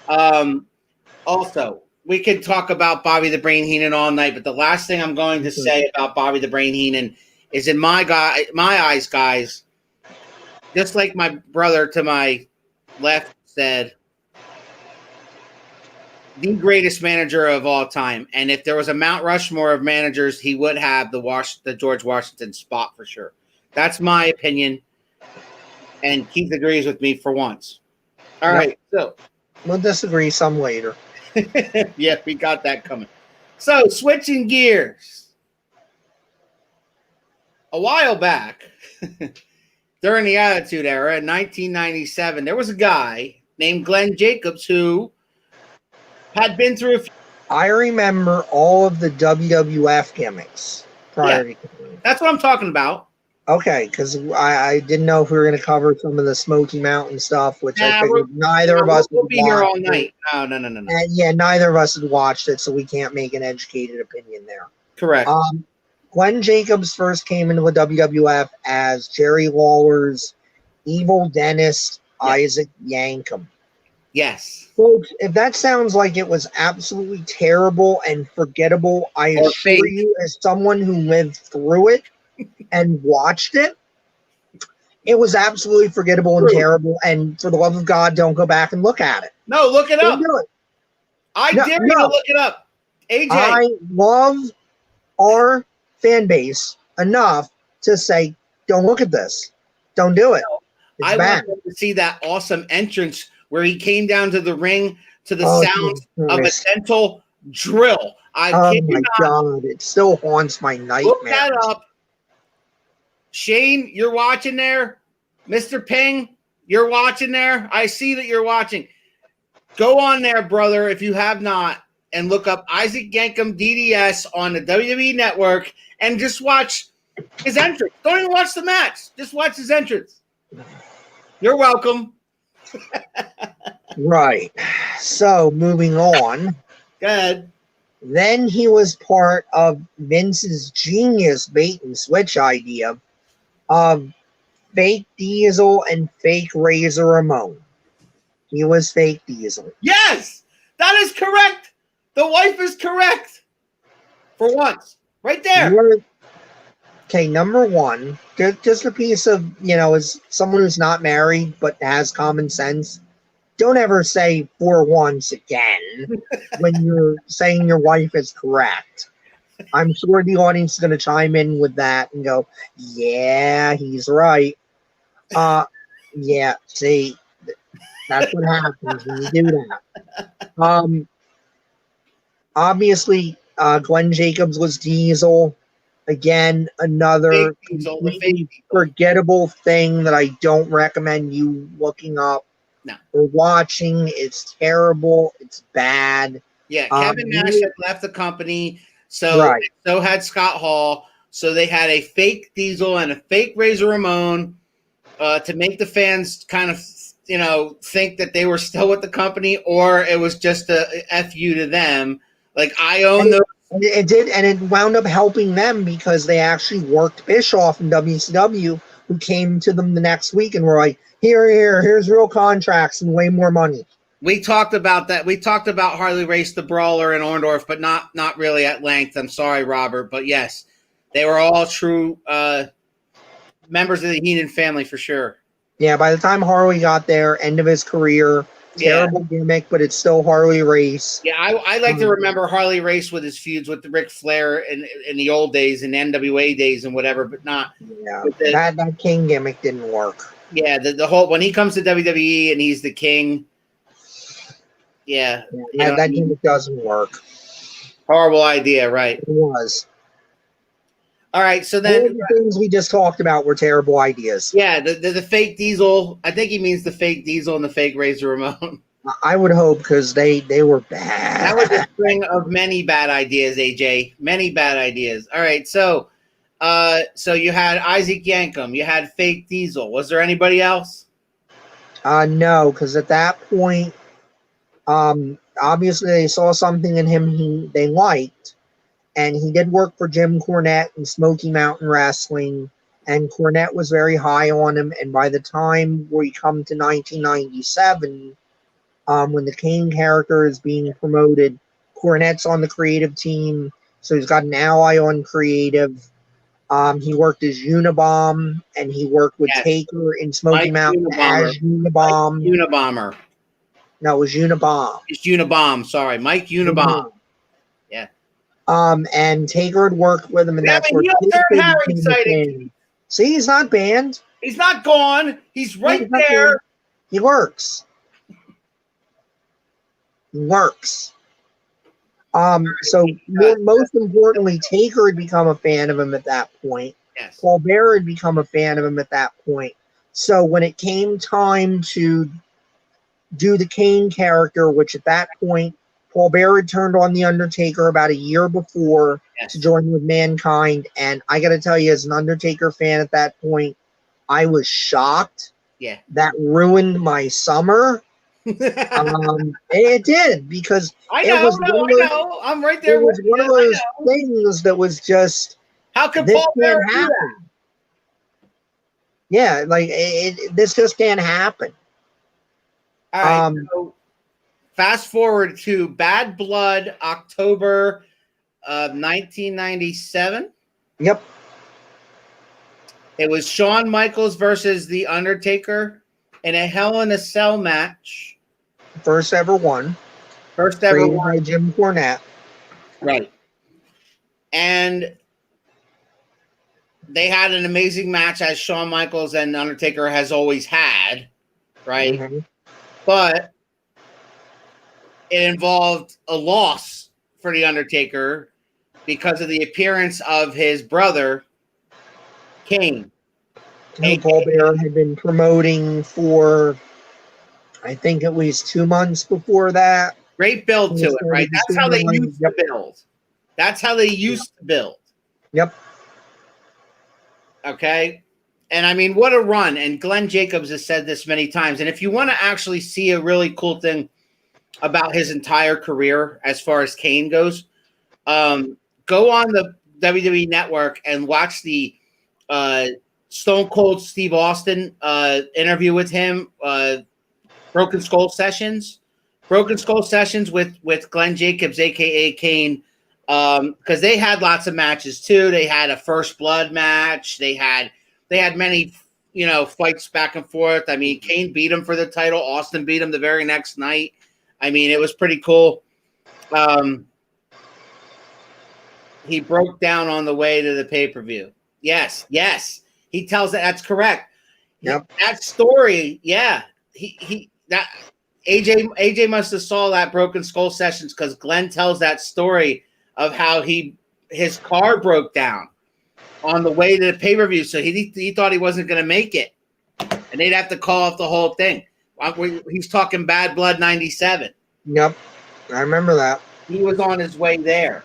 Also, we could talk about Bobby the Brain Heenan all night, but the last thing I'm going to say about Bobby the Brain Heenan is, in my eyes, guys, just like my brother to my left said, the greatest manager of all time. And if there was a Mount Rushmore of managers, he would have the George Washington spot for sure. That's my opinion. And Keith agrees with me for once. All right. So
we'll disagree some later.
Yeah, we got that coming. So switching gears. A while back, during the Attitude Era in 1997, there was a guy named Glenn Jacobs who had been through a few.
I remember all of the WWF gimmicks prior to.
That's what I'm talking about.
Okay, because I didn't know if we were going to cover some of the Smoky Mountain stuff, which I figured neither of us
would be here all night. No.
And yeah, neither of us had watched it, so we can't make an educated opinion there.
Correct.
Glenn Jacobs first came into the WWF as Jerry Lawler's evil dentist, Isaac Yankem.
Yes.
Folks, if that sounds like it was absolutely terrible and forgettable, I assure you, as someone who lived through it and watched it, it was absolutely forgettable and terrible. And for the love of God, don't go back and look at it.
No, look it up.
Don't do it.
I dare you to look it up. AJ.
I love our fan base enough to say, don't look at this. Don't do it. It's
I
bad.
want to see that awesome entrance where he came down to the ring to the sound of a dental drill.
Oh my God. It still haunts my nightmares.
Look that up. Shane, you're watching there. Mr. Ping, you're watching there. I see that you're watching. Go on there, brother, if you have not, and look up Isaac Yankem DDS on the WWE Network and just watch his entrance. Don't even watch the match. Just watch his entrance. You're welcome.
Right. So, moving on.
Go ahead.
Then he was part of Vince's genius bait and switch idea of fake Diesel and fake Razor Ramon. He was fake Diesel.
Yes, that is correct. The wife is correct. For once. Right there.
Okay, number one, just a piece of, as someone who's not married but has common sense, don't ever say for once again when you're saying your wife is correct. I'm sure the audience is going to chime in with that and go, yeah, he's right. Yeah, see, that's what happens when you do that. Obviously, Glenn Jacobs was Diesel. Again, another forgettable thing that I don't recommend you looking up or watching. It's terrible. It's bad.
Yeah, Kevin Nash had left the company, so had Scott Hall. So they had a fake Diesel and a fake Razor Ramon to make the fans kind of, think that they were still with the company, or it was just a FU to them. Like, I own those.
It did, and it wound up helping them because they actually worked Bischoff in WCW, who came to them the next week and were like, here's real contracts and way more money.
We talked about that. We talked about Harley Race, the Brawler, and Orndorff, but not really at length. I'm sorry, Robert, but yes, they were all true members of the Heenan family for sure.
Yeah, by the time Harley got there, end of his career. Terrible gimmick, but it's still Harley Race.
Yeah, I like to remember Harley Race with his feuds with the Ric Flair in the old days and NWA days and whatever, but not.
Yeah, that King gimmick didn't work.
Yeah, the whole when he comes to WWE and he's the King. Yeah,
that gimmick doesn't work.
Horrible idea, right?
It was.
All right, so then
all the things we just talked about were terrible ideas.
Yeah, the fake Diesel. I think he means the fake Diesel and the fake Razor Ramon.
I would hope, because they were bad.
That was a string of many bad ideas, AJ. Many bad ideas. All right, so you had Isaac Yankem, you had fake Diesel. Was there anybody else?
No, because at that point, obviously they saw something in him they liked. And he did work for Jim Cornette in Smoky Mountain Wrestling, and Cornette was very high on him. And by the time we come to 1997, When the Kane character is being promoted, Cornette's on the creative team, so he's got an ally on creative. He worked as Unabomb, and he worked with
Yes.
Taker in Smoky
Mike
Mountain
Unabomber.
as Unabomb.
Mike Unabomber.
No, it was Unabomb.
It's Unabomb. Sorry, Mike Unabomb. Yeah.
And Taker had worked with him, and that's where
heel
Taker
turn Harry
became a
sighting.
fan. See, he's not banned.
He's not gone. He's right
He's not
there.
banned. He works. He works. So most importantly, Taker had become a fan of him at that point.
Yes.
Paul Bearer had become a fan of him at that point. So when it came time to do the Kane character, which at that point, Paul Bearer had turned on The Undertaker about a year before to join with Mankind. And I got to tell you, as an Undertaker fan at that point, I was shocked.
Yeah.
That ruined my summer. It did, because
I
it was
know. I'm right there.
It was one of those things that was just,
how could
this
Paul Bearer
can't
do
happen?
that?
Yeah, like this just can't happen.
All right. So fast forward to Bad Blood, October of 1997.
Yep.
It was Shawn Michaels versus The Undertaker in a Hell in a Cell match.
First ever one.
First ever
created
one.
by Jim Cornette.
Right. And they had an amazing match, as Shawn Michaels and Undertaker has always had, right?
Mm-hmm.
But it involved a loss for The Undertaker because of the appearance of his brother, Kane.
Who Paul Bearer had been promoting for, I think, at least 2 months before that.
Great build to it, right? That's how they used to build. That's how they used to build.
Yep.
Okay. And I mean, what a run. And Glenn Jacobs has said this many times. And if you want to actually see a really cool thing about his entire career as far as Kane goes, go on the WWE Network and watch the Stone Cold Steve Austin interview with him, Broken Skull Sessions. Broken Skull Sessions with Glenn Jacobs, a.k.a. Kane, because they had lots of matches too. They had a First Blood match. They had many, fights back and forth. I mean, Kane beat him for the title. Austin beat him the very next night. I mean, it was pretty cool. He broke down on the way to the pay-per-view. Yes. He tells that's correct.
Yep.
That story, yeah. That AJ must have saw that Broken Skull Sessions, because Glenn tells that story of how his car broke down on the way to the pay-per-view, so he thought he wasn't going to make it, and they'd have to call off the whole thing. He's talking Bad Blood 97.
Yep, I remember that.
He was on his way there.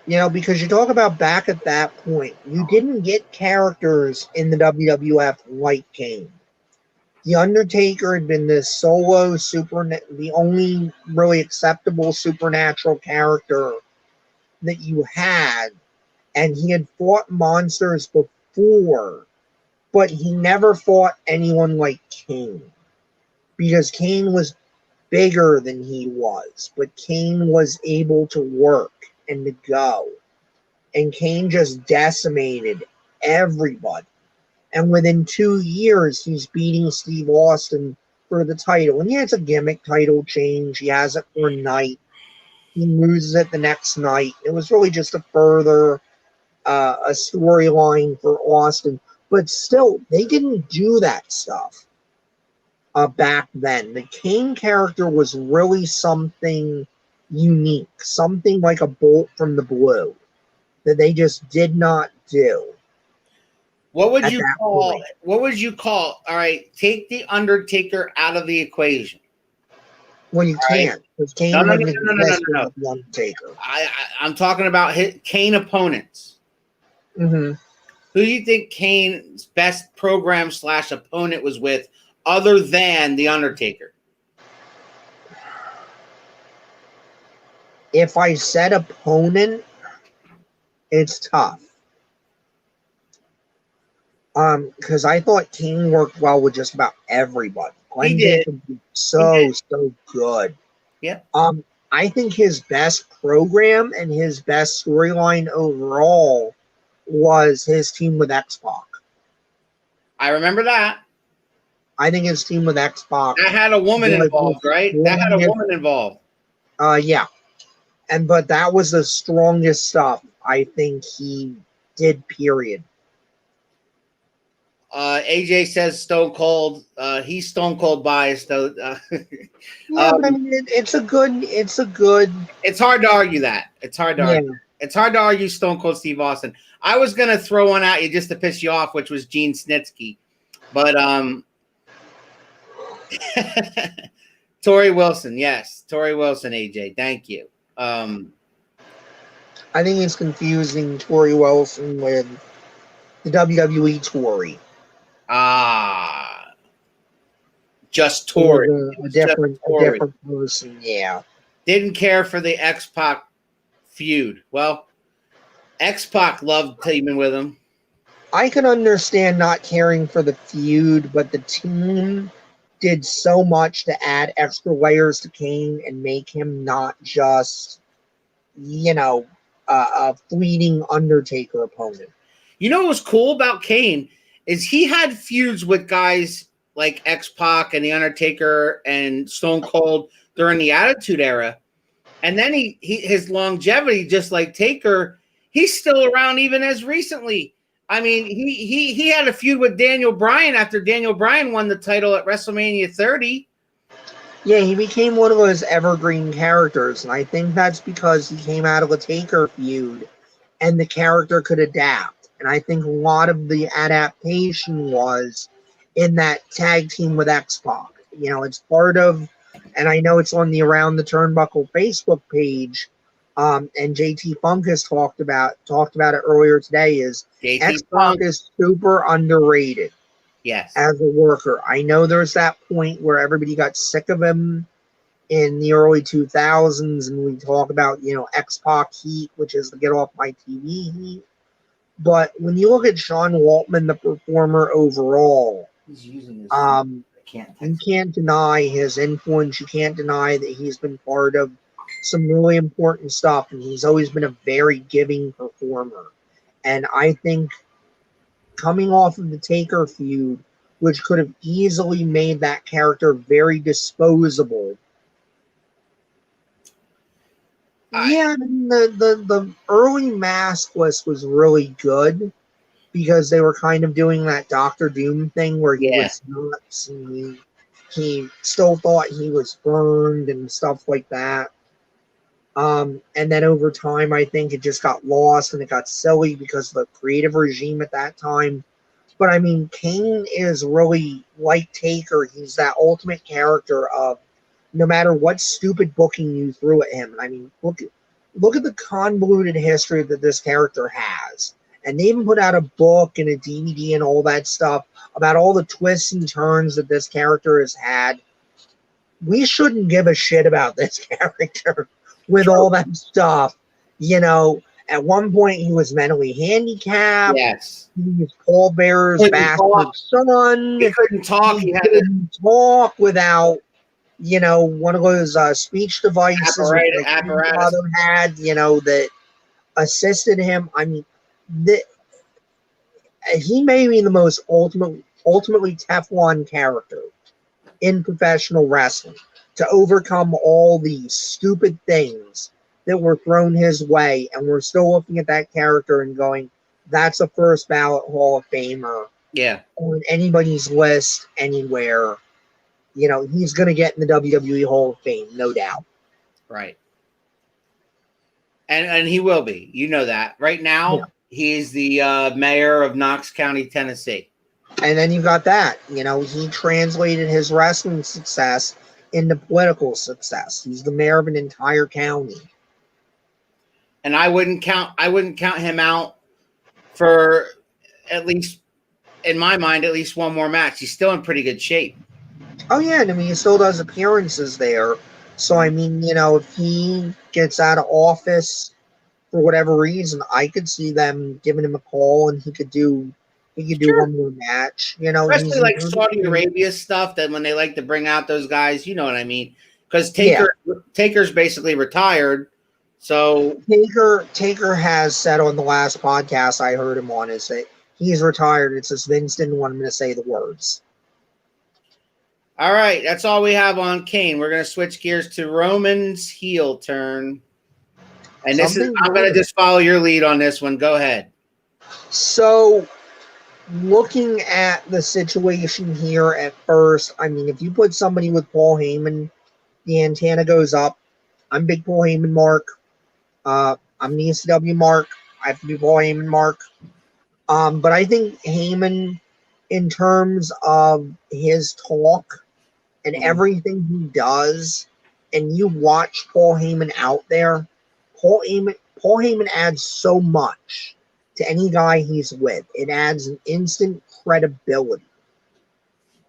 Because you talk about back at that point, you didn't get characters in the WWF like Kane. The Undertaker had been this solo the only really acceptable supernatural character that you had, and he had fought monsters before, but he never fought anyone like Kane, because Kane was bigger than he was, but Kane was able to work and to go, and Kane just decimated everybody. And within 2 years, he's beating Steve Austin for the title. And yeah, it's a gimmick title change. He has it for a night. He loses it the next night. It was really just a further a storyline for Austin. But still, they didn't do that stuff back then. The Kane character was really something unique, something like a bolt from the blue that they just did not do.
What would you call? What would you call? All right, take the Undertaker out of the equation.
Well, you can't. Because Kane
No.
the Undertaker.
I'm talking about Kane opponents.
Mm-hmm.
Who do you think Kane's best program / opponent was with, other than the Undertaker?
If I said opponent, it's tough. Because I thought Kane worked well with just about everybody.
He
Glenn
did.
Jacobs is so good.
Yeah.
I think his best program and his best storyline overall was his team with X-Pac.
I remember that.
I think his team with X-Pac
That had a woman
was
involved,
the
right? That had a
strongest.
woman involved.
Yeah. But that was the strongest stuff I think he did, period.
AJ says Stone Cold. He's Stone Cold biased, though.
Yeah, but I mean, it's a good.
It's hard to argue that. It's hard to argue. It's hard to argue Stone Cold Steve Austin. I was gonna throw one at you just to piss you off, which was Gene Snitsky, but Tori Wilson, yes, Tori Wilson, AJ, thank you.
I think it's confusing Tori Wilson with the WWE Tori.
Just Tori.
A different person, yeah.
Didn't care for the X-Pac feud. Well, X-Pac loved teaming with him.
I can understand not caring for the feud, but the team did so much to add extra layers to Kane and make him not just, a fleeting Undertaker opponent.
You know what was cool about Kane is he had feuds with guys like X-Pac and The Undertaker and Stone Cold during the Attitude Era. And then his longevity, just like Taker, he's still around even as recently. I mean, he had a feud with Daniel Bryan after Daniel Bryan won the title at WrestleMania 30.
Yeah, he became one of those evergreen characters, and I think that's because he came out of a Taker feud and the character could adapt. And I think a lot of the adaptation was in that tag team with X-Pac. It's part of, and I know it's on the Around the Turnbuckle Facebook page, and JT Funk has talked about it earlier today, is X-Pac is super underrated.
Yes.
As a worker. I know there's that point where everybody got sick of him in the early 2000s, and we talk about, X-Pac heat, which is the get off my TV heat. But when you look at Sean Waltman, the performer overall,
he's using his
you can't deny his influence. You can't deny that he's been part of some really important stuff, and he's always been a very giving performer. And I think coming off of the Taker feud, which could have easily made that character very disposable. The early mask list was really good because they were kind of doing that Doctor Doom thing where he was nuts and he still thought he was burned and stuff like that. And then over time, I think it just got lost and it got silly because of the creative regime at that time. But I mean, Kane is really like Taker. He's that ultimate character of no matter what stupid booking you threw at him. I mean, look at the convoluted history that this character has. And they even put out a book and a DVD and all that stuff about all the twists and turns that this character has had. We shouldn't give a shit about this character with all that stuff. At one point he was mentally handicapped.
Yes.
He was Paul Bearer's bastard son.
He couldn't talk.
He couldn't talk without, one of those speech devices
apparatus.
His father had, that assisted him. I mean, he may be the most ultimately Teflon character in professional wrestling to overcome all these stupid things that were thrown his way, and we're still looking at that character and going, that's a first ballot Hall of Famer.
Yeah.
On anybody's list anywhere. He's going to get in the WWE Hall of Fame, no doubt.
Right. And he will be. You know that. Right now, he's the mayor of Knox County, Tennessee.
And then you got that. He translated his wrestling success into political success. He's the mayor of an entire county.
And I wouldn't count him out for, at least in my mind, at least one more match. He's still in pretty good shape.
Oh yeah, and I mean he still does appearances there. So I mean, if he gets out of office for whatever reason, I could see them giving him a call and he could do He could do
Sure.
one more match. You know,
Especially like Saudi Arabia stuff, that when they like to bring out those guys, you know what I mean? Because Taker's basically retired. So
Taker has said on the last podcast I heard him on is that he's retired. It's just Vince didn't want him to say the words.
all right, that's all we have on Kane. We're gonna switch gears to Roman's heel turn. And I'm gonna just follow your lead on this one. Go ahead.
So looking at the situation here at first, I mean, if you put somebody with Paul Heyman, the antenna goes up. I'm big Paul Heyman Mark. I'm the ECW Mark. I have to be Paul Heyman Mark. But I think Heyman, in terms of his talk and everything he does, and you watch Paul Heyman out there, Paul Heyman adds so much to any guy he's with. It adds an instant credibility.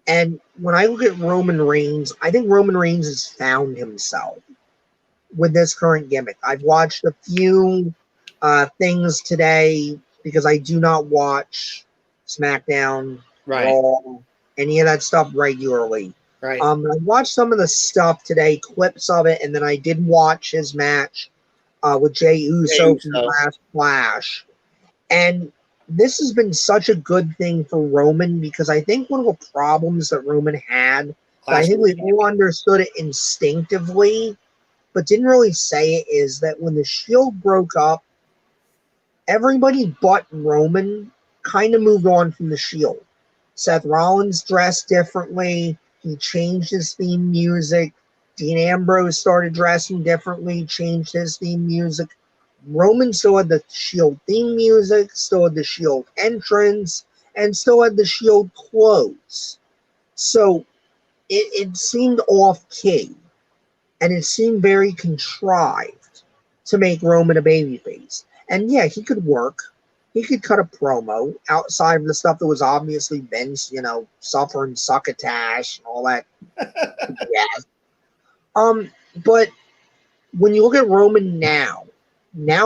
And when I look at Roman Reigns, I think Roman Reigns has found himself with this current gimmick. I've watched a few things today because I do not watch SmackDown, Raw, any of that stuff regularly.
Right.
I watched some of the stuff today, clips of it, and then I did watch his match with Jey Uso from the last Clash. And this has been such a good thing for Roman, because I think one of the problems that Roman had, I think we all understood it instinctively, but didn't really say it, is that when the Shield broke up, everybody but Roman kind of moved on from the Shield. Seth Rollins dressed differently. He changed his theme music. Dean Ambrose started dressing differently, changed his theme music. Roman still had the Shield theme music, still had the Shield entrance, and still had the Shield clothes. So it seemed off-key, and it seemed very contrived to make Roman a babyface. And yeah, he could work. He could cut a promo outside of the stuff that was obviously Vince, you know, suffering succotash and all that. Yeah. But when you look at Roman now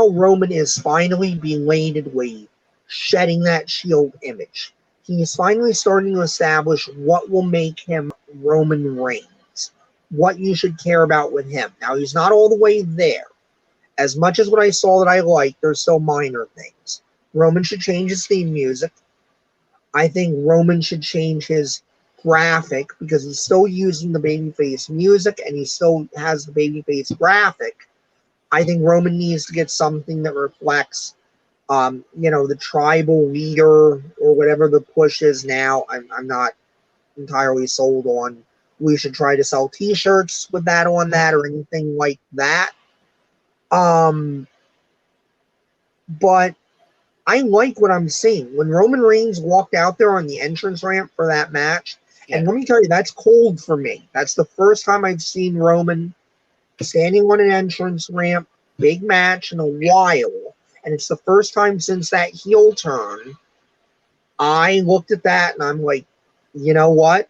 Roman is finally belatedly shedding that Shield image. He is finally starting to establish what will make him Roman Reigns, what you should care about with him. Now, he's not all the way there. As much as what I saw that I liked, there's still minor things. Roman should change his theme music. I think Roman should change his graphic, because he's still using the babyface music and he still has the babyface graphic. I think Roman needs to get something that reflects, the tribal leader or whatever the push is now. I'm not entirely sold on we should try to sell T-shirts with that on that or anything like that. But I like what I'm seeing. When Roman Reigns walked out there on the entrance ramp for that match, and let me tell you, that's cold for me. That's the first time I've seen Roman standing on an entrance ramp, big match in a while, and it's the first time since that heel turn. I looked at that and I'm like, you know what?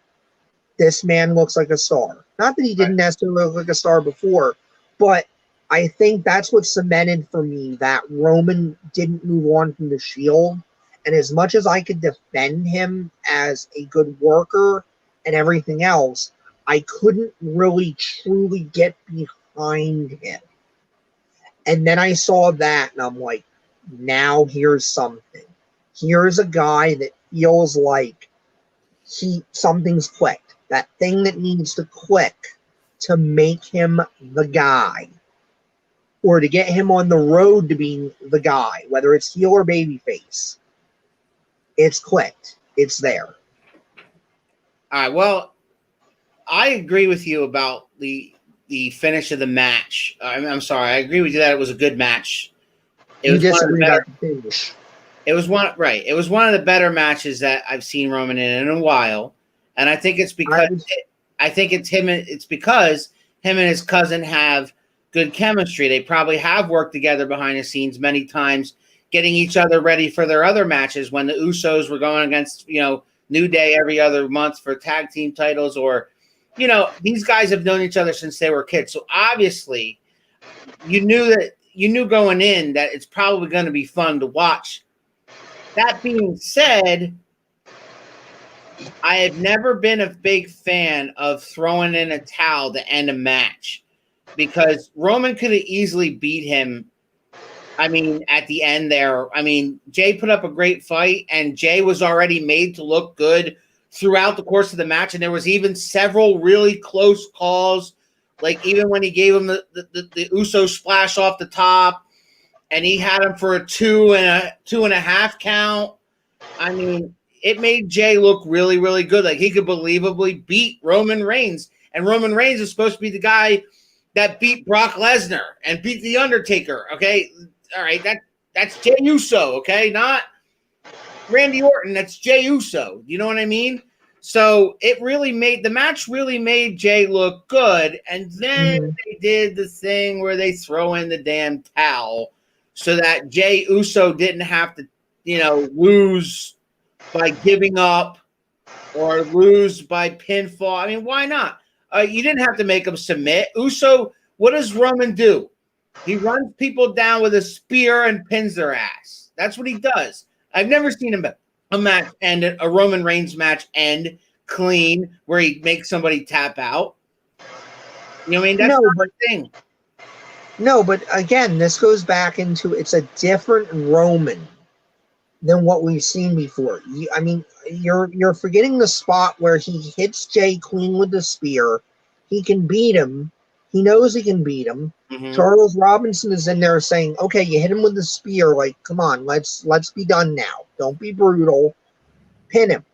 This man looks like a star. Not that he didn't necessarily look like a star before, but I think that's what cemented for me that Roman didn't move on from the Shield. And as much as I could defend him as a good worker and everything else, I couldn't really truly get behind him. And then I saw that and I'm like, now here's something. Here's a guy that feels like something's clicked. That thing that needs to click to make him the guy, or to get him on the road to being the guy, whether it's heel or babyface. It's clicked. It's there.
All right. Well, I agree with you about the finish of the match. I'm sorry. I agree with you that it was a good match. It was
disagree about the finish.
It was one of the better matches that I've seen Roman in a while, and I think it's because it's because him and his cousin have good chemistry. They probably have worked together behind the scenes many times, getting each other ready for their other matches when the Usos were going against, New Day every other month for tag team titles, or, these guys have known each other since they were kids. So obviously you knew going in that it's probably going to be fun to watch. That being said, I have never been a big fan of throwing in a towel to end a match because Roman could have easily beat him. I mean, at the end there, I mean, Jay put up a great fight, and Jay was already made to look good throughout the course of the match. And there was even several really close calls, like even when he gave him the Uso splash off the top, and he had him for a two and a half count. I mean, it made Jay look really, really good. Like he could believably beat Roman Reigns. And Roman Reigns is supposed to be the guy that beat Brock Lesnar and beat The Undertaker. Okay. All right. That's Jey Uso. Okay. Not Randy Orton. That's Jey Uso. You know what I mean? So the match really made Jay look good. And then they did the thing where they throw in the damn towel so that Jey Uso didn't have to, lose by giving up or lose by pinfall. I mean, why not? You didn't have to make him submit. Uso, what does Roman do? He runs people down with a spear and pins their ass. That's what he does. I've never seen a match end, a Roman Reigns match end clean where he makes somebody tap out. You know what I mean? That's not the thing.
No, but again, this goes back into it's a different Roman than what we've seen before. You're forgetting the spot where he hits Jay clean with the spear. He can beat him. He knows he can beat him. Mm-hmm. Charles Robinson is in there saying, "Okay, you hit him with the spear. Like, come on, let's be done now. Don't be brutal. Pin him."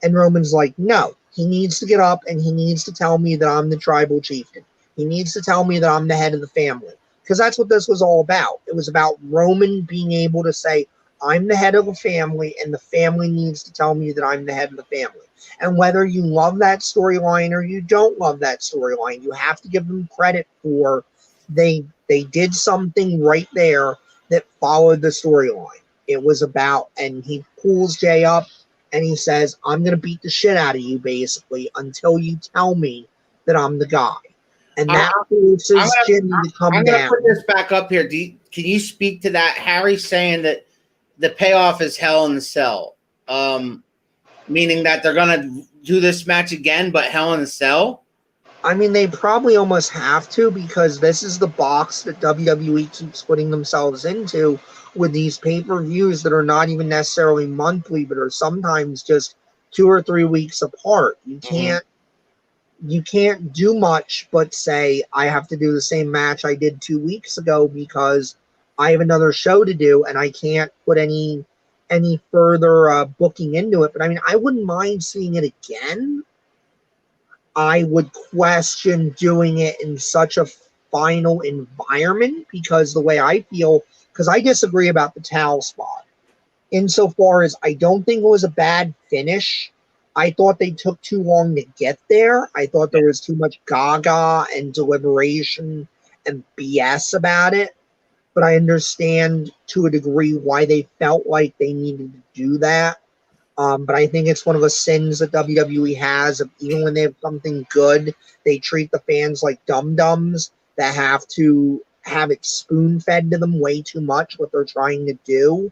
And Roman's like, "No, he needs to get up and he needs to tell me that I'm the tribal chieftain. He needs to tell me that I'm the head of the family." Because that's what this was all about. It was about Roman being able to say, I'm the head of the family, and the family needs to tell me that I'm the head of the family. And whether you love that storyline or you don't love that storyline, you have to give them credit for they did something right there that followed the storyline. It was about, and he pulls Jay up and he says, I'm going to beat the shit out of you, basically, until you tell me that I'm the guy. And that forces Jimmy to come down. I'm going to
put this back up here. Can you speak to that? Harry's saying that the payoff is Hell in the Cell, meaning that they're going to do this match again, but Hell in the Cell?
I mean, they probably almost have to because this is the box that WWE keeps putting themselves into with these pay-per-views that are not even necessarily monthly, but are sometimes just 2 or 3 weeks apart. You can't do much but say, I have to do the same match I did 2 weeks ago because I have another show to do and I can't put any further booking into it. But I mean, I wouldn't mind seeing it again. I would question doing it in such a final environment because the way I feel, because I disagree about the towel spot. Insofar as I don't think it was a bad finish. I thought they took too long to get there. I thought there was too much gaga and deliberation and BS about it. But I understand to a degree why they felt like they needed to do that. But I think it's one of the sins that WWE has. Of even when they have something good, they treat the fans like dum-dums that have to have it spoon-fed to them way too much, what they're trying to do.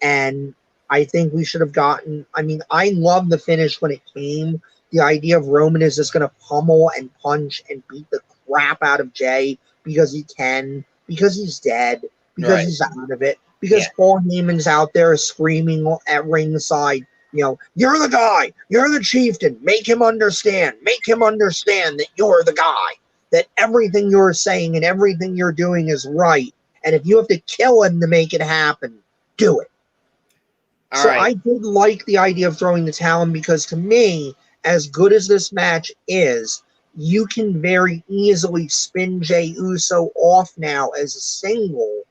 And I think we should have gotten, I mean, I love the finish when it came. The idea of Roman is just going to pummel and punch and beat the crap out of Jay because he can, because he's dead, because he's out of it, because Paul Heyman's out there screaming at ringside, you're the guy, you're the chieftain, make him understand that you're the guy, that everything you're saying and everything you're doing is right. And if you have to kill him to make it happen, do it. So I did like the idea of throwing the towel in because to me, as good as this match is, you can very easily spin Jey Uso off now as a single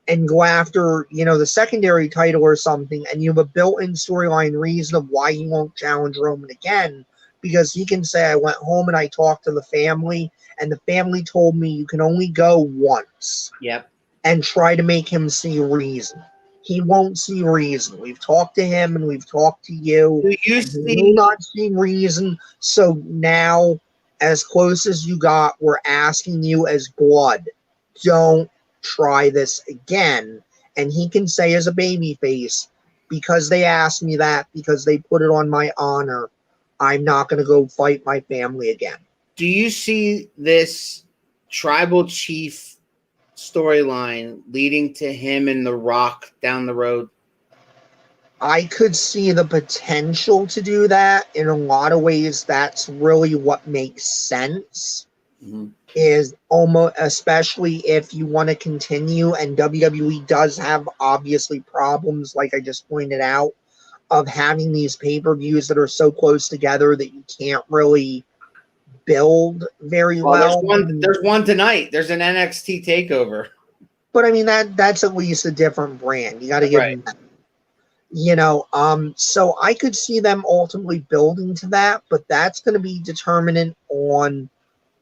and go after, the secondary title or something, and you have a built-in storyline reason of why he won't challenge Roman again, because he can say, I went home and I talked to the family, and the family told me you can only go once.
Yep.
And try to make him see reason. He won't see reason. We've talked to him and we've talked to you. He will not see reason. So now, as close as you got, we're asking you as blood, don't try this again. And he can say as a babyface, because they asked me that, because they put it on my honor, I'm not going to go fight my family again.
Do you see this tribal chief storyline leading to him and The Rock down the road?
I could see the potential to do that. In a lot of ways, that's really what makes sense.
Mm-hmm.
Is almost, especially if you want to continue, and WWE does have obviously problems, like I just pointed out, of having these pay-per-views that are so close together that you can't really build very well.
There's one tonight. There's an NXT takeover.
But I mean, that's at least a different brand. You got to give them that. You know, so I could see them ultimately building to that, but that's going to be determinant on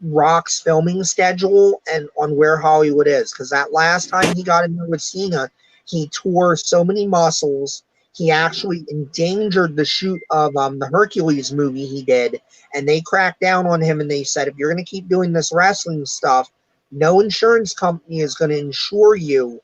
Rock's filming schedule and on where Hollywood is. Because that last time he got in there with Cena, he tore so many muscles. He actually endangered the shoot of the Hercules movie he did, and they cracked down on him and they said, if you're going to keep doing this wrestling stuff, no insurance company is going to insure you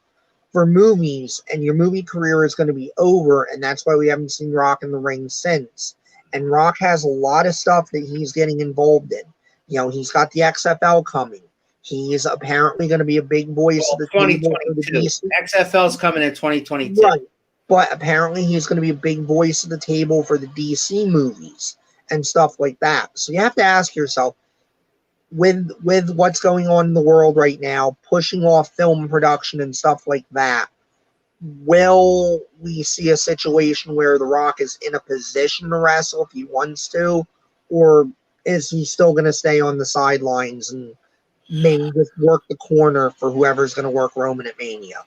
for movies, and your movie career is going to be over. And that's why we haven't seen Rock in the ring since. And Rock has a lot of stuff that he's getting involved in. You know, he's got the XFL coming. He's apparently going to be a big voice of the table for the DC.
XFL's coming in 2022.
Right. But apparently he's going to be a big voice of the table for the DC movies and stuff like that. So you have to ask yourself, with what's going on in the world right now, pushing off film production and stuff like that, will we see a situation where The Rock is in a position to wrestle if he wants to, or is he still going to stay on the sidelines and maybe just work the corner for whoever's going to work Roman at Mania?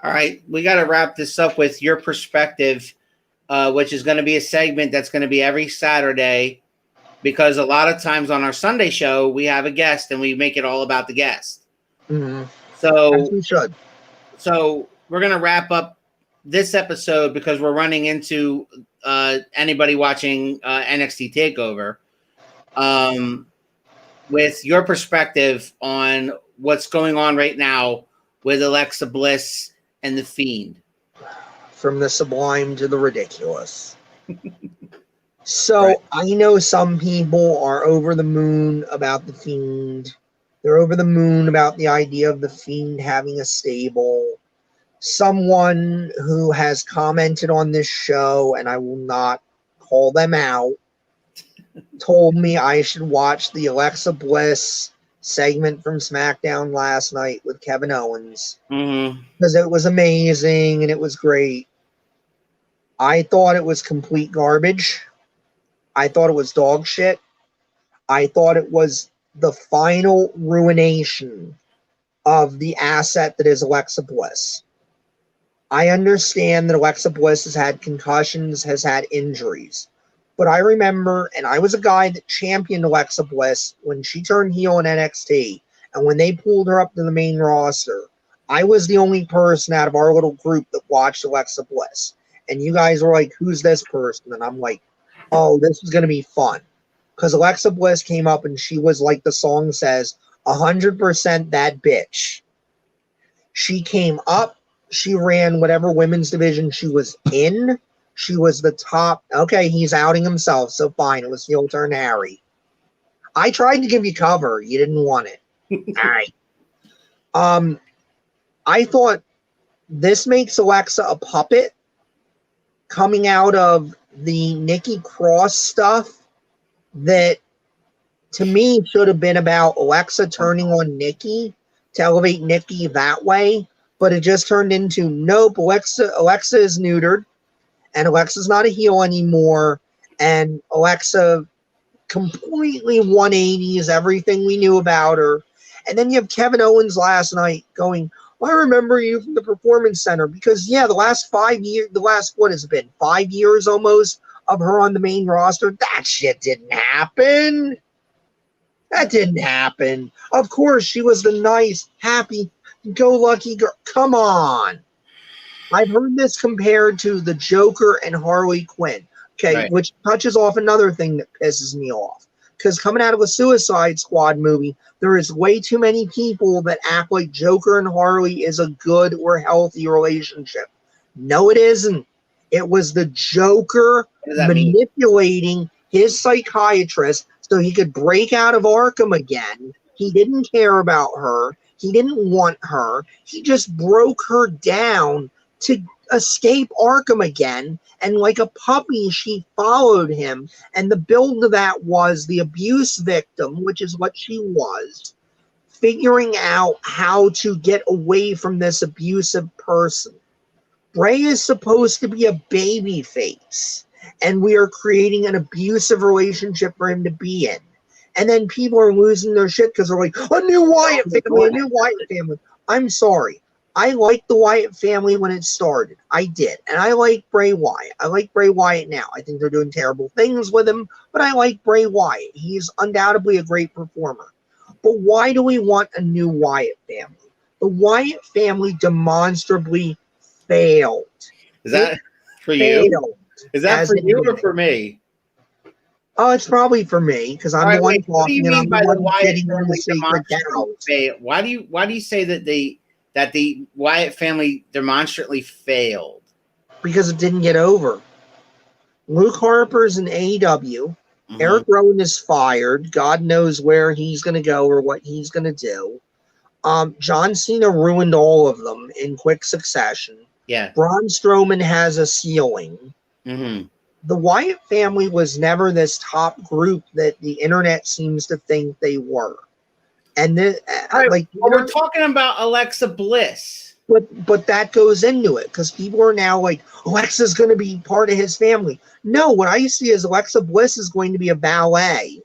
All right, we got to wrap this up with your perspective, which is going to be a segment that's going to be every Saturday, because a lot of times on our Sunday show, we have a guest and we make it all about the guest.
Mm-hmm.
So,
as we should.
So we're going to wrap up this episode because we're running into anybody watching NXT TakeOver with your perspective on what's going on right now with Alexa Bliss and The Fiend.
From the sublime to the ridiculous. So I know some people are over the moon about The Fiend. They're over the moon about the idea of The Fiend having a stable. Someone who has commented on this show, and I will not call them out, told me I should watch the Alexa Bliss segment from SmackDown last night with Kevin Owens, because it was amazing and it was great. I thought it was complete garbage. I thought it was dog shit. I thought it was the final ruination of the asset that is Alexa Bliss. I understand that Alexa Bliss has had concussions, has had injuries. But I remember, and I was a guy that championed Alexa Bliss when she turned heel in NXT, and when they pulled her up to the main roster, I was the only person out of our little group that watched Alexa Bliss. And you guys were like, who's this person? And I'm like, oh, this is going to be fun. Because Alexa Bliss came up and she was, like the song says, 100% that bitch. She came up. She ran whatever women's division she was in. She was the top. Okay, he's outing himself, so fine. It was heel turn Harry. I tried to give you cover. You didn't want it. All right. I thought this makes Alexa a puppet coming out of the Nikki Cross stuff that, to me, should have been about Alexa turning on Nikki to elevate Nikki that way. But it just turned into, nope, Alexa is neutered. And Alexa's not a heel anymore. And Alexa completely 180s everything we knew about her. And then you have Kevin Owens last night going, well, I remember you from the Performance Center. Because, yeah, the last 5 years, what has it been? 5 years almost of her on the main roster? That shit didn't happen. That didn't happen. Of course, she was the nice, happy-go-lucky girl. Come on. I've heard this compared to the Joker and Harley Quinn, okay, right, which touches off another thing that pisses me off. Because coming out of a Suicide Squad movie, there is way too many people that act like Joker and Harley is a good or healthy relationship. No, it isn't. It was the Joker
What does that mean?
manipulating his psychiatrist so he could break out of Arkham again. He didn't care about her. He didn't want her. He just broke her down to escape Arkham again. And like a puppy, she followed him. And the build of that was the abuse victim, which is what she was, figuring out how to get away from this abusive person. Bray is supposed to be a baby face, and we are creating an abusive relationship for him to be in. And then people are losing their shit because they're like, a new Wyatt family, a new Wyatt family. I'm sorry. I liked the Wyatt family when it started. I did. And I like Bray Wyatt. I like Bray Wyatt now. I think they're doing terrible things with him, but I like Bray Wyatt. He's undoubtedly a great performer. But why do we want a new Wyatt family? The Wyatt family demonstrably failed.
Is that for you? Is that for you or for me?
Oh, it's probably for me because I'm the one talking and I'm the one getting on the sacred cows.
Why do you say that the Wyatt family demonstrably failed?
Because it didn't get over. Luke Harper's in AEW. Mm-hmm. Eric Rowan is fired. God knows where he's going to go or what he's going to do. John Cena ruined all of them in quick succession.
Yeah.
Braun Strowman has a ceiling.
Mm-hmm.
The Wyatt family was never this top group that the internet seems to think they were. And then,
we're talking about Alexa Bliss.
But that goes into it because people are now like, Alexa's going to be part of his family. No, what I see is Alexa Bliss is going to be a valet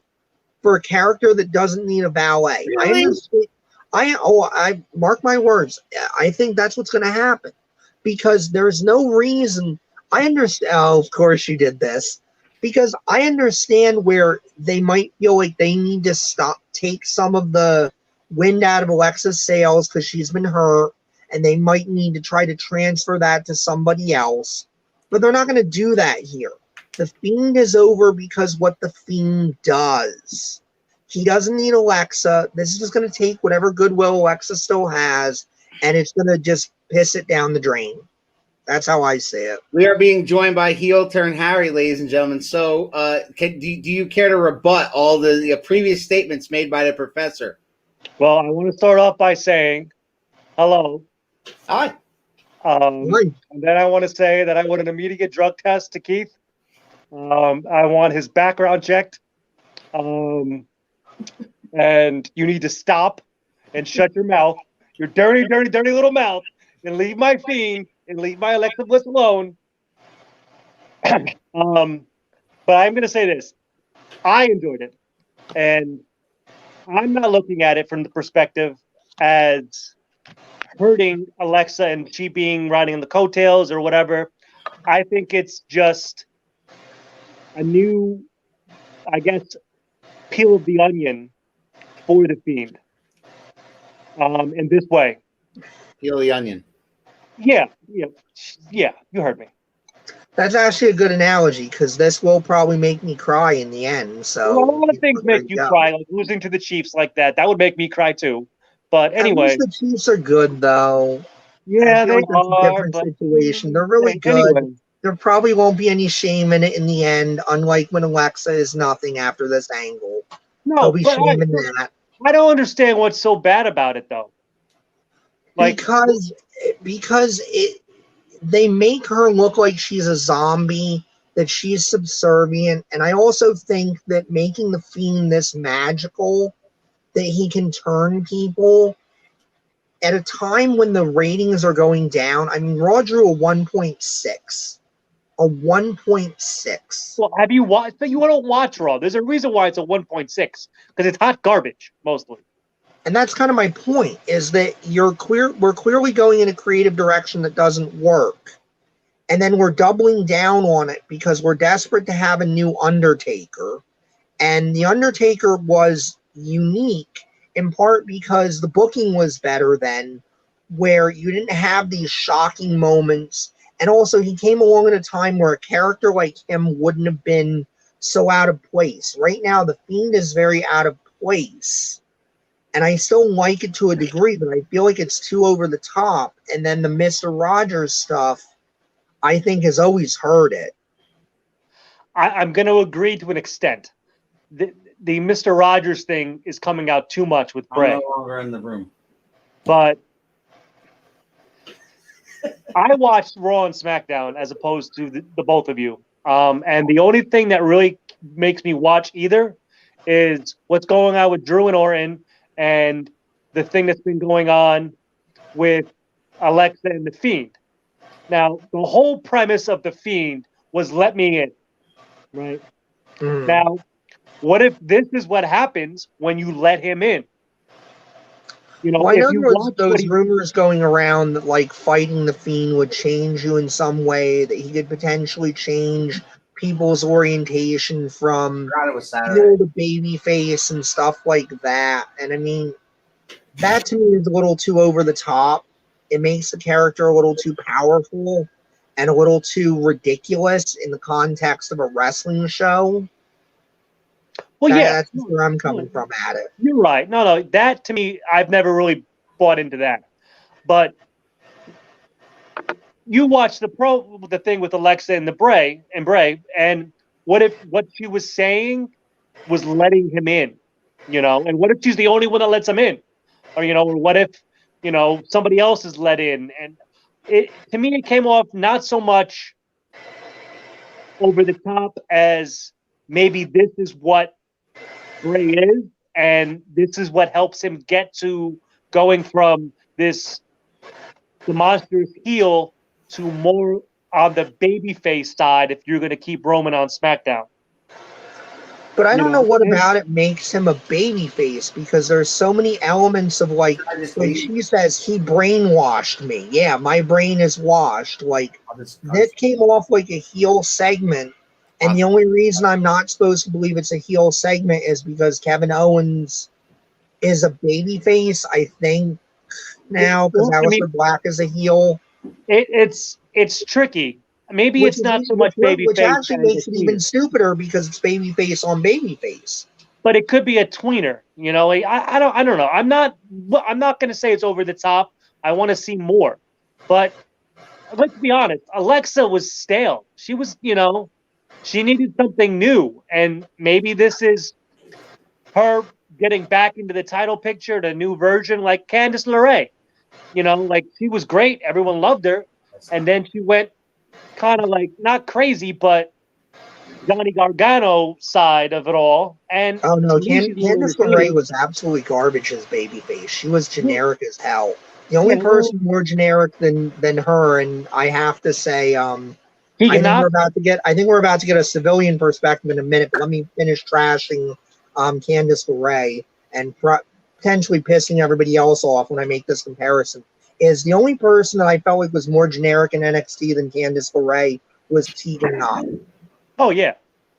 for a character that doesn't need a valet.
Really?
I understand. I mark my words. I think that's what's going to happen because there's no reason. I understand. Oh, of course you did this because I understand where they might feel like they need to take some of the wind out of Alexa's sails because she's been hurt. And they might need to try to transfer that to somebody else. But they're not going to do that here. The Fiend is over because what the Fiend does. He doesn't need Alexa. This is just going to take whatever goodwill Alexa still has, and it's going to just piss it down the drain. That's how I see it.
We are being joined by Heel Turn Harry, ladies and gentlemen. So do you care to rebut all the previous statements made by the professor?
Well, I want to start off by saying hello.
Hi.
And then I want to say that I want an immediate drug test to Keith. I want his background checked. And you need to stop and shut your mouth, your dirty, dirty, dirty little mouth, and leave my Fiend and leave my Alexa Bliss alone. But I'm going to say this. I enjoyed it. And I'm not looking at it from the perspective as hurting Alexa and she being riding on the coattails or whatever. I think it's just a new, I guess, peel of the onion for the Fiend. In this way.
Peel the onion.
Yeah, you heard me.
That's actually a good analogy because this will probably make me cry in the end. So
a lot of things make you cry, like losing to the Chiefs like that. That would make me cry too. But anyway,
the Chiefs are good though.
Yeah, they are.
A different situation. They're really good. Anyway. There probably won't be any shame in it in the end, unlike when Alexa is nothing after this angle.
No,
be shame in that.
I don't understand what's so bad about it though.
Like because they make her look like she's a zombie, that she's subservient, and I also think that making the Fiend this magical, that he can turn people at a time when the ratings are going down. I mean, Raw drew a 1.6. A 1.6.
Well, have you watched? But you don't watch Raw. There's a reason why it's a 1.6 because it's hot garbage mostly.
And that's kind of my point: is that we're clearly going in a creative direction that doesn't work, and then we're doubling down on it because we're desperate to have a new Undertaker, and the Undertaker was unique in part because the booking was better then, where you didn't have these shocking moments. And also, he came along at a time where a character like him wouldn't have been so out of place. Right now, the Fiend is very out of place. And I still like it to a degree, but I feel like it's too over the top. And then the Mr. Rogers stuff, I think, has always heard it.
I'm going to agree to an extent. The Mr. Rogers thing is coming out too much with Bray.
I'm no longer in the room.
But I watched Raw and SmackDown as opposed to the both of you. And the only thing that really makes me watch either is what's going on with Drew and Orton and the thing that's been going on with Alexa and The Fiend. Now, the whole premise of The Fiend was let me in, right?
Mm.
Now, what if this is what happens when you let him in? You know,
Well, I
if
know
you
there was
watch
those rumors going around that like fighting the Fiend would change you in some way, that he could potentially change people's orientation from
God, it was Saturday.
heel to baby face and stuff like that. And I mean, that to me is a little too over the top. It makes the character a little too powerful and a little too ridiculous in the context of a wrestling show.
well, yeah,
That's where I'm coming from at it.
you're right. No, that to me, I've never really bought into that. But you watch the thing with Alexa and Bray, and what if what she was saying was letting him in, and what if she's the only one that lets him in, or or what if somebody else is let in, and to me it came off not so much over the top as maybe this is what Bray is, and this is what helps him get to going from this monstrous heel to more on the babyface side if you're going to keep Roman on SmackDown.
But I don't know what about it makes him a babyface, because there's so many elements of like she says, he brainwashed me. Yeah, my brain is washed. Like, this came off like a heel segment, and the only reason I'm not supposed to believe it's a heel segment is because Kevin Owens is a babyface, I think, now, because Aleister Black is a heel.
It's tricky. Maybe it's not so much babyface.
Which actually makes it even stupider because it's babyface on babyface.
But it could be a tweener, Like, I don't know. I'm not going to say it's over the top. I want to see more. But let's be honest. Alexa was stale. She was, she needed something new, and maybe this is her getting back into the title picture, the new version, like Candice LeRae. Like, she was great. Everyone loved her, and then she went kind of like not crazy, but Johnny Gargano side of it all. And
oh no, Candice LeRae was absolutely garbage as babyface. She was generic as hell. The only person more generic than her, and I have to say, I think we're about to get a civilian perspective in a minute. But let me finish trashing Candice LeRae and potentially pissing everybody else off when I make this comparison. Is the only person that I felt like was more generic in NXT than Candice LeRae was Tegan Knox.
Oh, yeah.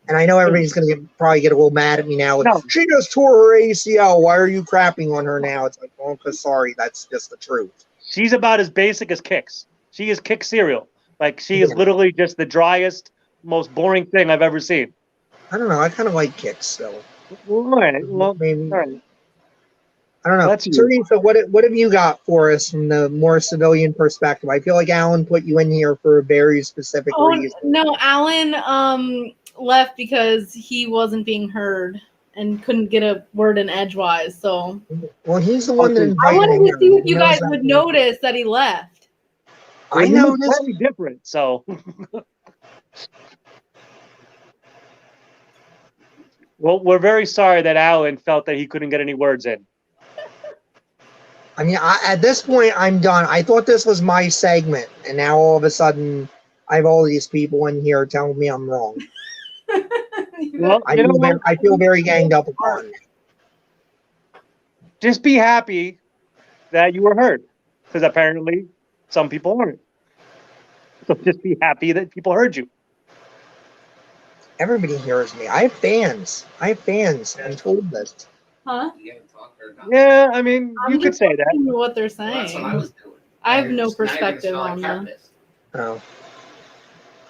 And I know everybody's going to probably get a little mad at me now. Like, no. She just tore her ACL. Why are you crapping on her now? It's like, oh, because sorry, that's just the truth.
She's about as basic as Kicks. She is Kick cereal. Like, she is literally just the driest, most boring thing I've ever seen.
I don't know. I kind of like Kicks still.
All right. Well,
maybe.
All right.
I don't know. Teresa, what have you got for us from the more civilian perspective? I feel like Alan put you in here for a very specific reason.
No, Alan left because he wasn't being heard and couldn't get a word in edgewise. So,
well, he's the one that invited
I wanted to see if you guys would notice that he left.
I know
it's totally different. So, well, we're very sorry that Alan felt that he couldn't get any words in.
I mean, at this point, I'm done. I thought this was my segment, and now all of a sudden, I have all these people in here telling me I'm wrong.
Well,
I feel very ganged up upon.
Just be happy that you were heard, because apparently some people aren't. So just be happy that people heard you.
Everybody hears me. I have fans. I'm told this.
Huh?
Yeah, I mean, you could say that.
What they're saying. Well, I have no perspective on that.
Oh.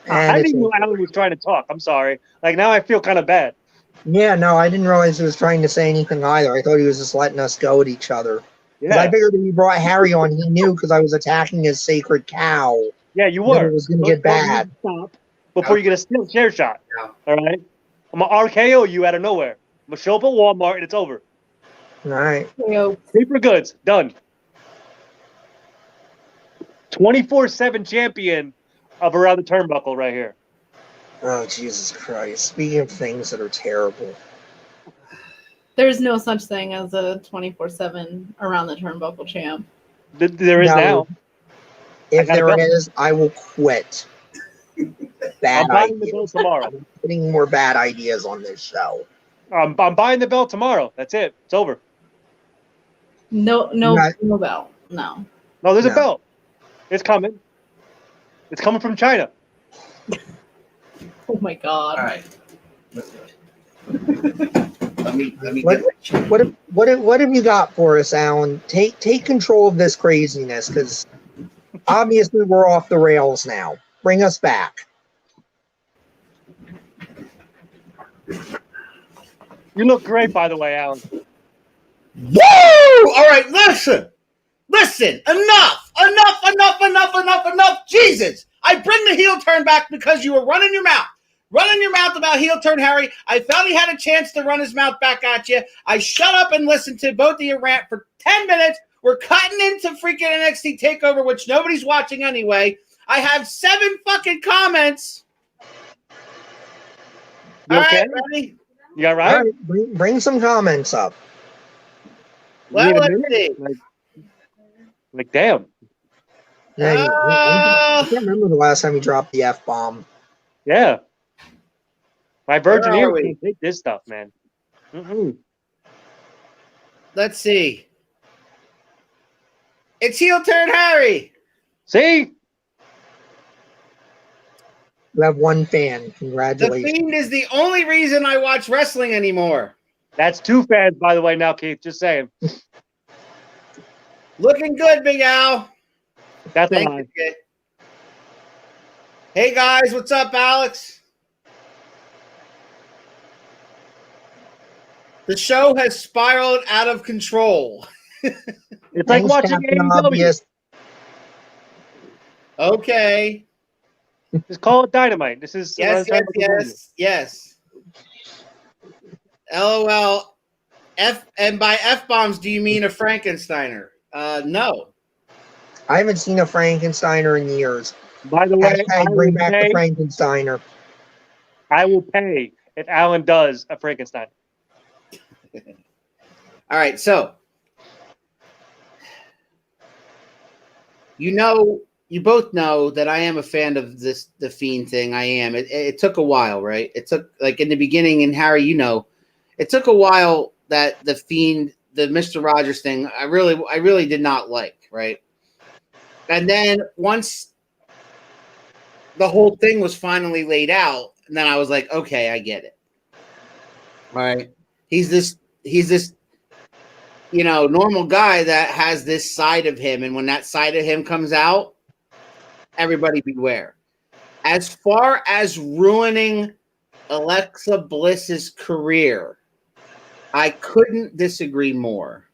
I didn't know Alan was trying to talk. I'm sorry. Like, now I feel kind of bad.
Yeah, no, I didn't realize he was trying to say anything either. I thought he was just letting us go at each other. Yeah. I figured if he brought Harry on, he knew because I was attacking his sacred cow
Yeah, you
That
were.
it was going to
So
get bad.
Stop before you get a still chair shot.
Yeah.
All right. I'm gonna RKO you out of nowhere. I'm gonna show up at Walmart and it's over.
All right.
Yo,
Paper goods done. 24/7 champion of around the turnbuckle right here.
Oh, Jesus Christ. Speaking of things that are terrible.
there's no such thing as a 24/7 around the turnbuckle champ.
There is
No.
now.
If
I got a
there
belt.
is, I will quit. Bad
I'm buying the
ideas.
belt tomorrow.
Putting more bad ideas on this show.
I'm buying the belt tomorrow. That's it. It's over.
No
Right.
belt. No.
No, there's a
No.
belt. It's coming. It's coming from China.
Oh my god.
All right. Let me
What-
get
What have you got for us, Alan? Take control of this craziness, because obviously we're off the rails now. Bring us back.
You look great, by the way, Alan.
Woo! All right, listen. Enough. Jesus. I bring the heel turn back because you were running your mouth. About heel turn Harry. I felt he had a chance to run his mouth back at you. I shut up and listened to both of you rant for 10 minutes. We're cutting into freaking NXT TakeOver, which nobody's watching anyway. I have 7 fucking comments.
You
All
okay?
right, ready?
You all
All
right?
right, bring some comments up.
Well,
Need a
let's
minute?
see.
Like, damn.
Yeah, I can't remember the last time you dropped the F-bomb.
Yeah. My virgin
Where are
ears
we?
can't take this stuff, man. Mm-mm.
Let's see. It's heel turn Harry.
See?
You have one fan.
The
Congratulations.
Fiend is the only reason I watch wrestling anymore.
That's 2 fans, by the way, now, Keith. Just saying.
Looking good, Big Al.
That's a
Thank
lie.
you, kid. Hey, guys. What's up, Alex? The show has spiraled out of control.
It's like
Thanks,
watching
Captain
AEW.
Obvious.
Okay.
Just call it Dynamite. This is
Yes. LOL. And by F-bombs, do you mean a Frankensteiner? No.
I haven't seen a Frankensteiner in years.
By the way,
Hashtag bring back the Frankensteiner.
I will pay if Alan does a Frankenstein.
All right, so you both know that I am a fan of the Fiend thing. I am. It took a while, right? It took, like, in the beginning, and Harry, it took a while that the Fiend, the Mr. Rogers thing, I really did not like, right? And then once the whole thing was finally laid out, and then I was like, okay, I get it. All right. He's this normal guy that has this side of him, and when that side of him comes out, everybody beware. As far as ruining Alexa Bliss's career, I couldn't disagree more.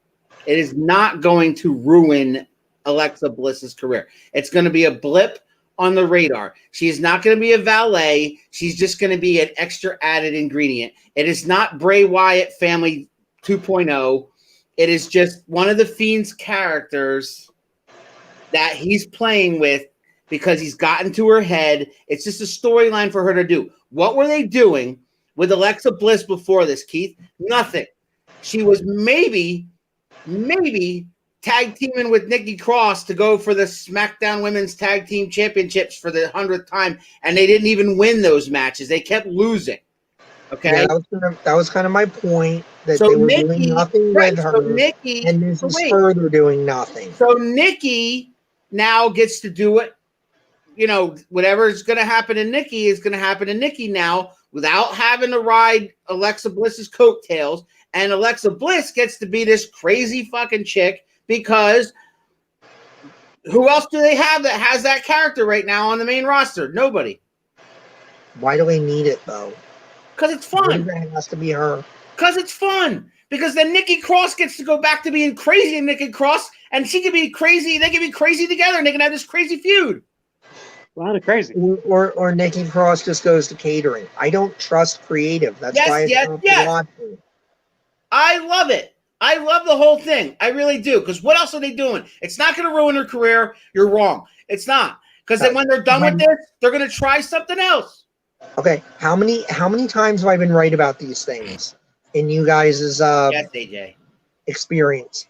It is not going to ruin Alexa Bliss's career. It's going to be a blip on the radar. She's not going to be a valet. She's just going to be an extra added ingredient. It is not Bray Wyatt Family 2.0. It is just one of the Fiend's characters that he's playing with because he's gotten to her head. It's just a storyline for her to do. What were they doing with Alexa Bliss before this, Keith? Nothing. She was maybe tag teaming with Nikki Cross to go for the SmackDown Women's Tag Team Championships for the 100th time, and they didn't even win those matches. They kept losing. Okay,
Yeah, that was kind of my point, that
so
they were
Nikki,
doing nothing
right,
with her,
so Nikki,
and this
so
is
wait.
further doing nothing.
So Nikki now gets to do it. Whatever is going to happen to Nikki is going to happen to Nikki now without having to ride Alexa Bliss's coattails. And Alexa Bliss gets to be this crazy fucking chick because who else do they have that has that character right now on the main roster? Nobody.
Why do they need it, though?
Because it's fun.
It has to be her.
Because it's fun. Because then Nikki Cross gets to go back to being crazy, and Nikki Cross, and she can be crazy. They can be crazy together, and they can have this crazy feud.
Kind of crazy.
Or Nikki Cross just goes to catering. I don't trust creative. That's why it's not watching.
I love it. I love the whole thing. I really do. Because what else are they doing? It's not going to ruin her career. You're wrong. It's not. Because then when they're done with this, they're going to try something else.
Okay. How many times have I been right about these things in you guys'
yes, AJ.
experience?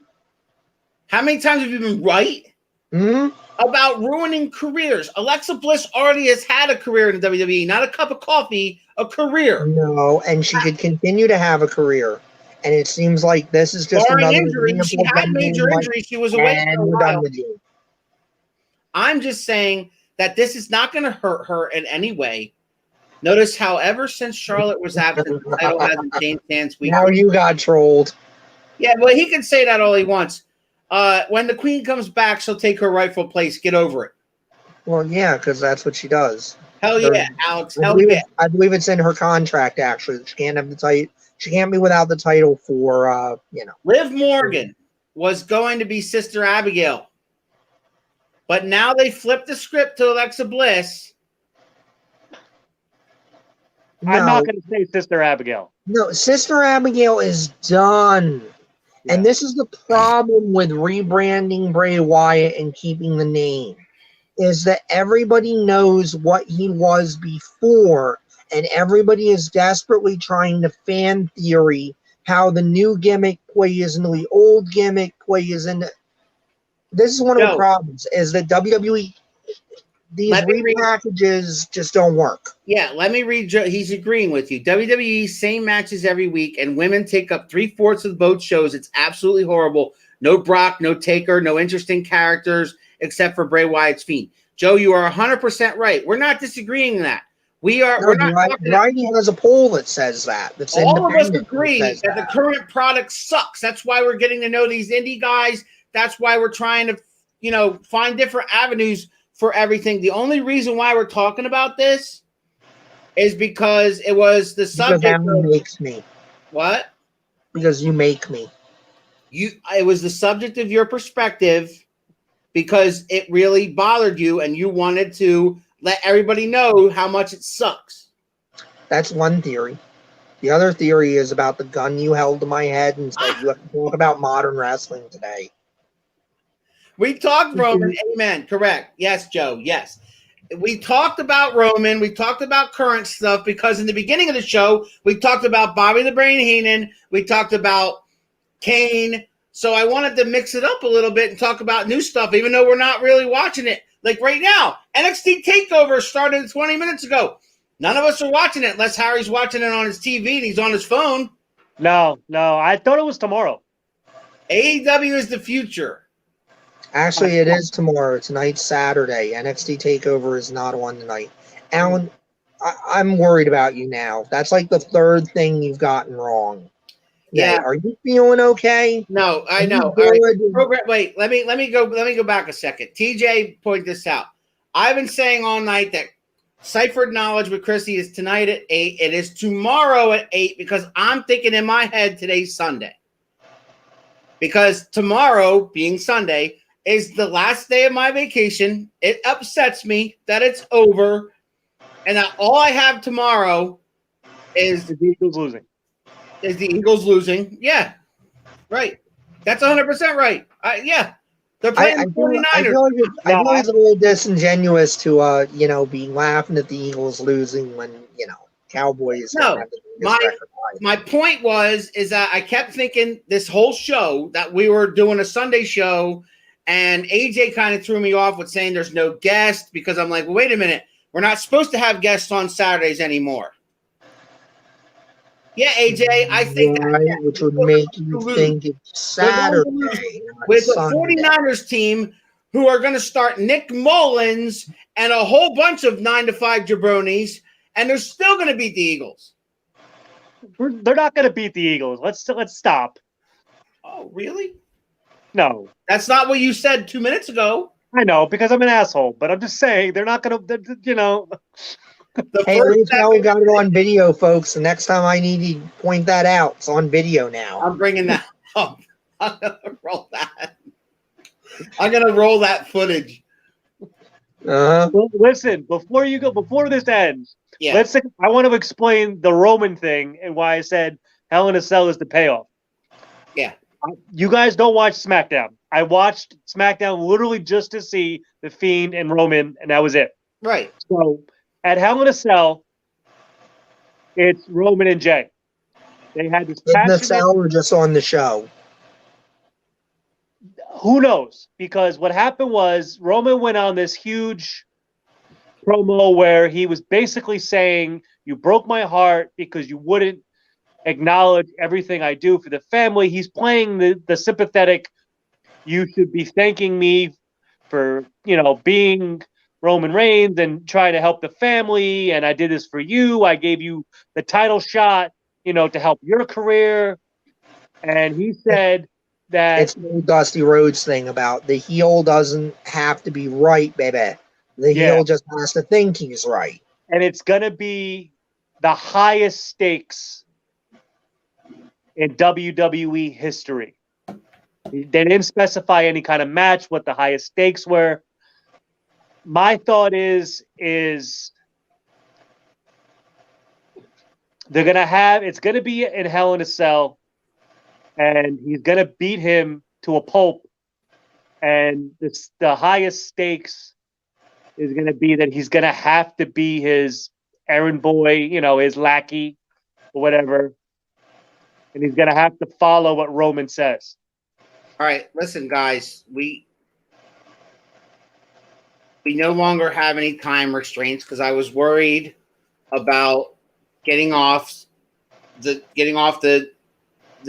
How many times have you been right about ruining careers? Alexa Bliss already has had a career in the WWE, not a cup of coffee, a career.
No, and she could continue to have a career. And it seems like this is just
barring
another
injury. She had major injury. She was away for a while.
Done with you.
I'm just saying that this is not going to hurt her in any way. Notice, however, since Charlotte was absent, the title hasn't changed hands.
Now you got trolled.
Yeah, well, he can say that all he wants. When the Queen comes back, she'll take her rightful place. Get over it.
Well, yeah, because that's what she does.
Hell yeah, Alex.
I believe it's in her contract, actually. She can't have the title. She can't be without the title for,
Liv Morgan was going to be Sister Abigail. But now they flipped the script to Alexa Bliss.
No,
I'm not going to say Sister Abigail.
No, Sister Abigail is done. Yeah. And this is the problem with rebranding Bray Wyatt and keeping the name, is that everybody knows what he was before, and everybody is desperately trying to fan theory how the new gimmick plays into the old gimmick plays into. This is one of the problems, is that WWE, these repackages just don't work.
Yeah, let me read. He's agreeing with you. WWE, same matches every week, and women take up 3/4 of both shows. It's absolutely horrible. No Brock, no Taker, no interesting characters, except for Bray Wyatt's Fiend. Joe, you are 100% right. We're not disagreeing in that. We are. We're not.
Variety has a poll that says that. That's
all of us agree that the current product sucks. That's why we're getting to know these indie guys. That's why we're trying to, find different avenues for everything. The only reason why we're talking about this is because it was the subject.
Because that makes me.
What?
Because you make me.
It was the subject of your perspective because it really bothered you and you wanted to let everybody know how much it sucks.
That's one theory. The other theory is about the gun you held to my head and said you have to talk about modern wrestling today.
We talked Roman. Amen. Correct. Yes, Joe. Yes. We talked about Roman. We talked about current stuff because in the beginning of the show, we talked about Bobby the Brain Heenan. We talked about KANE. So I wanted to mix it up a little bit and talk about new stuff, even though we're not really watching it. Like right now, NXT TakeOver started 20 minutes ago. None of us are watching it unless Harry's watching it on his TV and he's on his phone.
No. I thought it was tomorrow.
AEW is the future.
Actually, it is tomorrow. Tonight's Saturday. NXT TakeOver is not on tonight. Alan, I'm worried about you now. That's like the third thing you've gotten wrong.
Yeah.
Are you feeling okay?
No, I know. All right. Wait, let me go back a second. TJ pointed this out. I've been saying all night that Ciphered Knowledge with Chrissy is tonight at 8. It is tomorrow at 8 because I'm thinking in my head today's Sunday. Because tomorrow, being Sunday, is the last day of my vacation. It upsets me that it's over and that all I have tomorrow is
the Eagles losing.
Is the Eagles losing? Yeah, right. That's 100% right. Yeah, they're playing the 49ers.
I feel like it's a little disingenuous to be laughing at the Eagles losing when Cowboys.
No, my point is that I kept thinking this whole show that we were doing a Sunday show, and AJ kind of threw me off with saying there's no guest because I'm like, well, wait a minute, we're not supposed to have guests on Saturdays anymore. Yeah, AJ, I think
which would make you think it's Saturday
with the 49ers team who are going to start Nick Mullins and a whole bunch of 9-to-5 jabronis, and they're still going to beat the Eagles.
They're not going to beat the Eagles. Let's stop.
Oh, really?
No.
That's not what you said 2 minutes ago.
I know, because I'm an asshole, but I'm just saying they're not going to,
Hey, at least now we got it on video, folks. The next time I need to point that out, it's on video now.
I'm bringing that up. I'm going to roll that. I'm going to roll that footage.
Well, listen, before this ends,
Yeah.
I want to explain the Roman thing and why I said Hell in a Cell is the payoff.
Yeah.
You guys don't watch SmackDown. I watched SmackDown literally just to see The Fiend and Roman, and that was it.
Right.
So at Hell in a Cell, it's Roman and Jay. They had this
In the
passionate.
cell or just on the show?
Who knows? Because what happened was Roman went on this huge promo where he was basically saying, "You broke my heart because you wouldn't acknowledge everything I do for the family." He's playing the sympathetic, "You should be thanking me for, being Roman Reigns and trying to help the family, and I did this for you. I gave you the title shot, to help your career." And he said that
It's the old Dusty Rhodes thing about the heel doesn't have to be right, baby. The heel just has to think he's right.
and it's going to be the highest stakes in WWE history. They didn't specify any kind of match, what the highest stakes were. My thought is it's going to be in Hell in a Cell, and he's going to beat him to a pulp. And the highest stakes is going to be that he's going to have to be his errand boy, his lackey or whatever. And he's going to have to follow what Roman says.
All right. Listen, guys, we no longer have any time restraints because I was worried about getting off the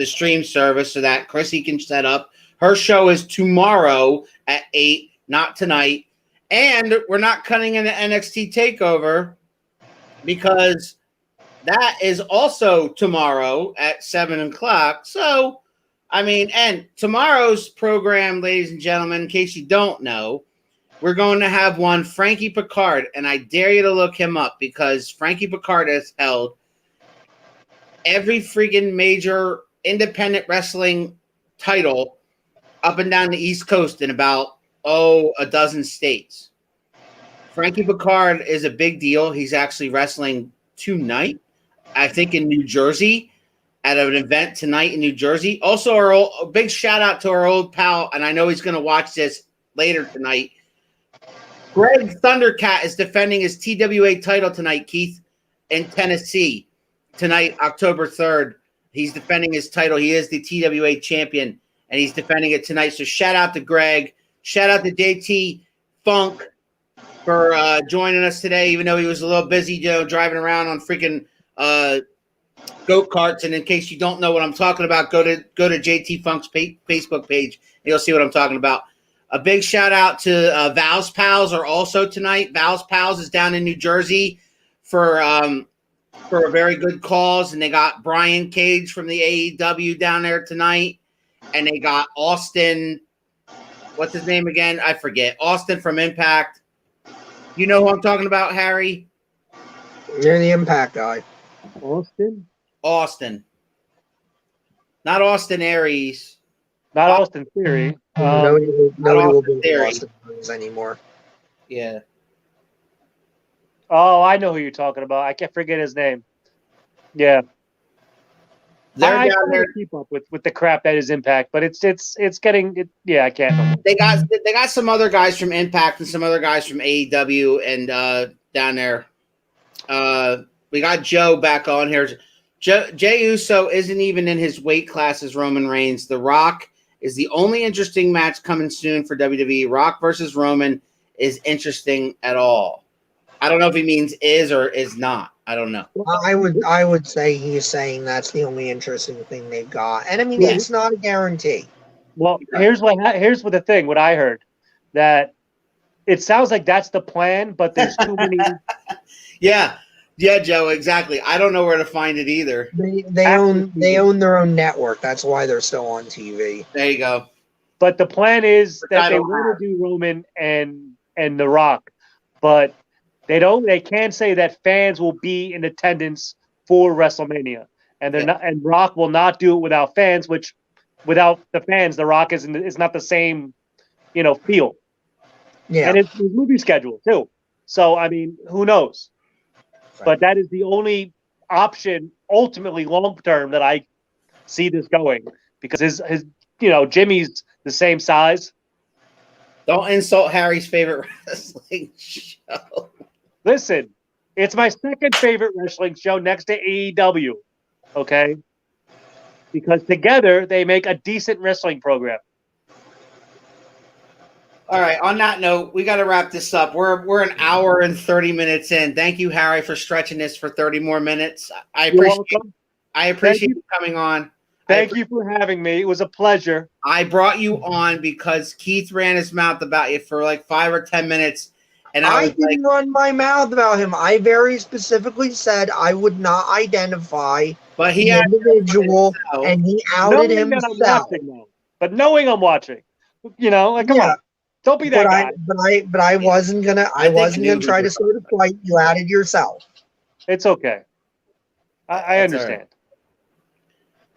stream service so that Chrissy can set up. Her show is tomorrow at 8, not tonight. And we're not cutting into NXT TakeOver because that is also tomorrow at 7 o'clock. So, and tomorrow's program, ladies and gentlemen, in case you don't know, we're going to have one Frankie Picard, and I dare you to look him up because Frankie Picard has held every freaking major independent wrestling title up and down the East Coast in about, a dozen states. Frankie Picard is a big deal. He's actually wrestling tonight, I think, in New Jersey at an event tonight in New Jersey. Also, a big shout out to our old pal, and I know he's going to watch this later tonight. Greg Thundercat is defending his TWA title tonight, Keith, in Tennessee. Tonight, October 3rd. He's defending his title. He is the TWA champion, and he's defending it tonight. So shout out to Greg. Shout out to JT Funk for joining us today, even though he was a little busy, driving around on freaking go-karts. And in case you don't know what I'm talking about, go to JT Funk's Facebook page, and you'll see what I'm talking about. A big shout out to Val's Pals are also tonight. Val's Pals is down in New Jersey for a very good cause, and they got Brian Cage from the AEW down there tonight, and they got Austin. What's his name again? I forget. Austin from Impact. You know who I'm talking about, Harry?
You're the Impact guy.
Austin. Not Austin Aries.
Not Austin Theory.
Nobody will be
Theory.
Austin Aries anymore.
Yeah.
Oh, I know who you're talking about. I can't forget his name. Yeah.
They're down there.
Keep up with the crap that is Impact, but it's getting it. Yeah, I can't.
They got some other guys from Impact and some other guys from AEW and down there. We got Joe back on here. Jey Uso isn't even in his weight class as Roman Reigns. The Rock is the only interesting match coming soon for WWE. Rock versus Roman is interesting at all. I don't know if he means is or is not. I don't know.
I would say he's saying that's the only interesting thing they've got, and it's not a guarantee.
Well, here's what the thing. What I heard, that it sounds like that's the plan, but there's too many.
Yeah, Joe. Exactly. I don't know where to find it either.
They own their own network. That's why they're still on TV.
There you go.
But the plan is that they want to do Roman and The Rock, but they can't say that fans will be in attendance for WrestleMania, and they're not. And Rock will not do it without fans. Which, without the fans, The Rock is not the same, feel.
Yeah.
And it's his movie schedule too. So I mean, who knows?
Right.
But that is the only option, ultimately long term, that I see this going, because his Jimmy's the same size.
Don't insult Harry's favorite wrestling show.
Listen, it's my second favorite wrestling show next to AEW. Okay, because together they make a decent wrestling program.
All right. On that note, we got to wrap this up. We're an hour and 30 minutes in. Thank you, Harry, for stretching this for 30 more minutes.
You're welcome.
I appreciate you coming on.
Thank you for having me. It was a pleasure.
I brought you on because Keith ran his mouth about you for like 5 or 10 minutes. And
I didn't run my mouth about him. I very specifically said I would not identify
but
the individual, and he outed himself.
But knowing I'm watching, like, come on, don't be that guy.
But I wasn't gonna. I wasn't gonna try to start a fight. You outed yourself.
It's okay. I understand.
Right.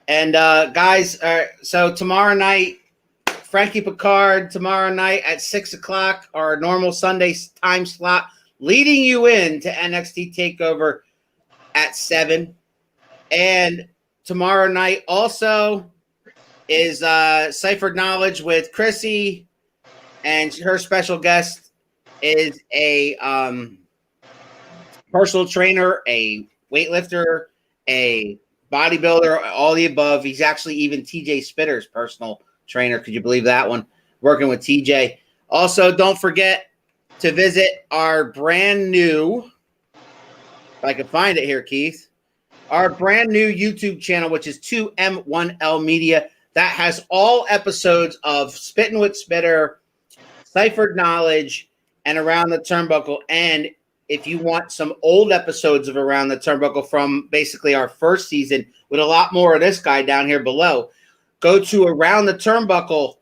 And guys, so tomorrow night, Frankie Picard tomorrow night at 6 o'clock, our normal Sunday time slot, leading you into NXT TakeOver at 7. And tomorrow night also is Ciphered Knowledge with Chrissy, and her special guest is a personal trainer, a weightlifter, a bodybuilder, all the above. He's actually even TJ Spitter's personal trainer. Could you believe that one? Working with TJ. Also, don't forget to visit our brand new, if I can find it here, Keith, our brand new YouTube channel, which is 2M1L Media. That has all episodes of Spittin' with Spitter, Ciphered Knowledge, and Around the Turnbuckle. And if you want some old episodes of Around the Turnbuckle from basically our first season with a lot more of this guy down here below, go to Around the Turnbuckle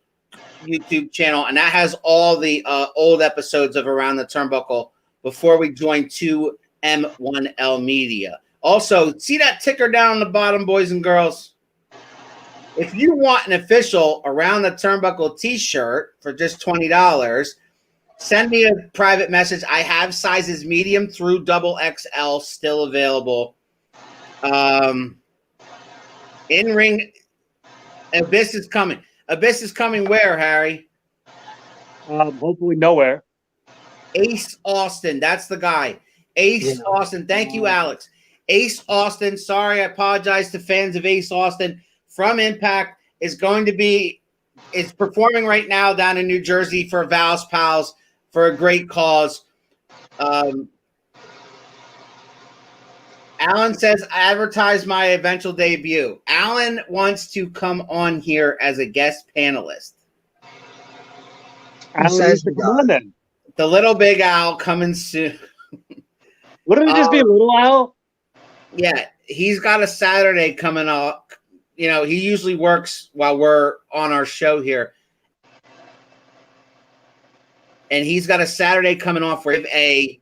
YouTube channel, and that has all the old episodes of Around the Turnbuckle before we joined 2M1L Media. Also, see that ticker down the bottom, boys and girls? If you want an official Around the Turnbuckle t-shirt for just $20, send me a private message. I have sizes medium through XXL still available. In-ring, Abyss is coming. Abyss is coming where, Harry?
Hopefully nowhere.
Ace Austin, that's the guy. Ace Austin. Thank you, Alex. Ace Austin, sorry, I apologize to fans of Ace Austin, from Impact, is performing right now down in New Jersey for Val's Pals for a great cause. Alan says, advertise my eventual debut. Alan wants to come on here as a guest panelist.
Alan says to come on then.
The little big Al coming soon.
Wouldn't it just be a little Al?
Yeah, he's got a Saturday coming up. He usually works while we're on our show here. And he's got a Saturday coming off with a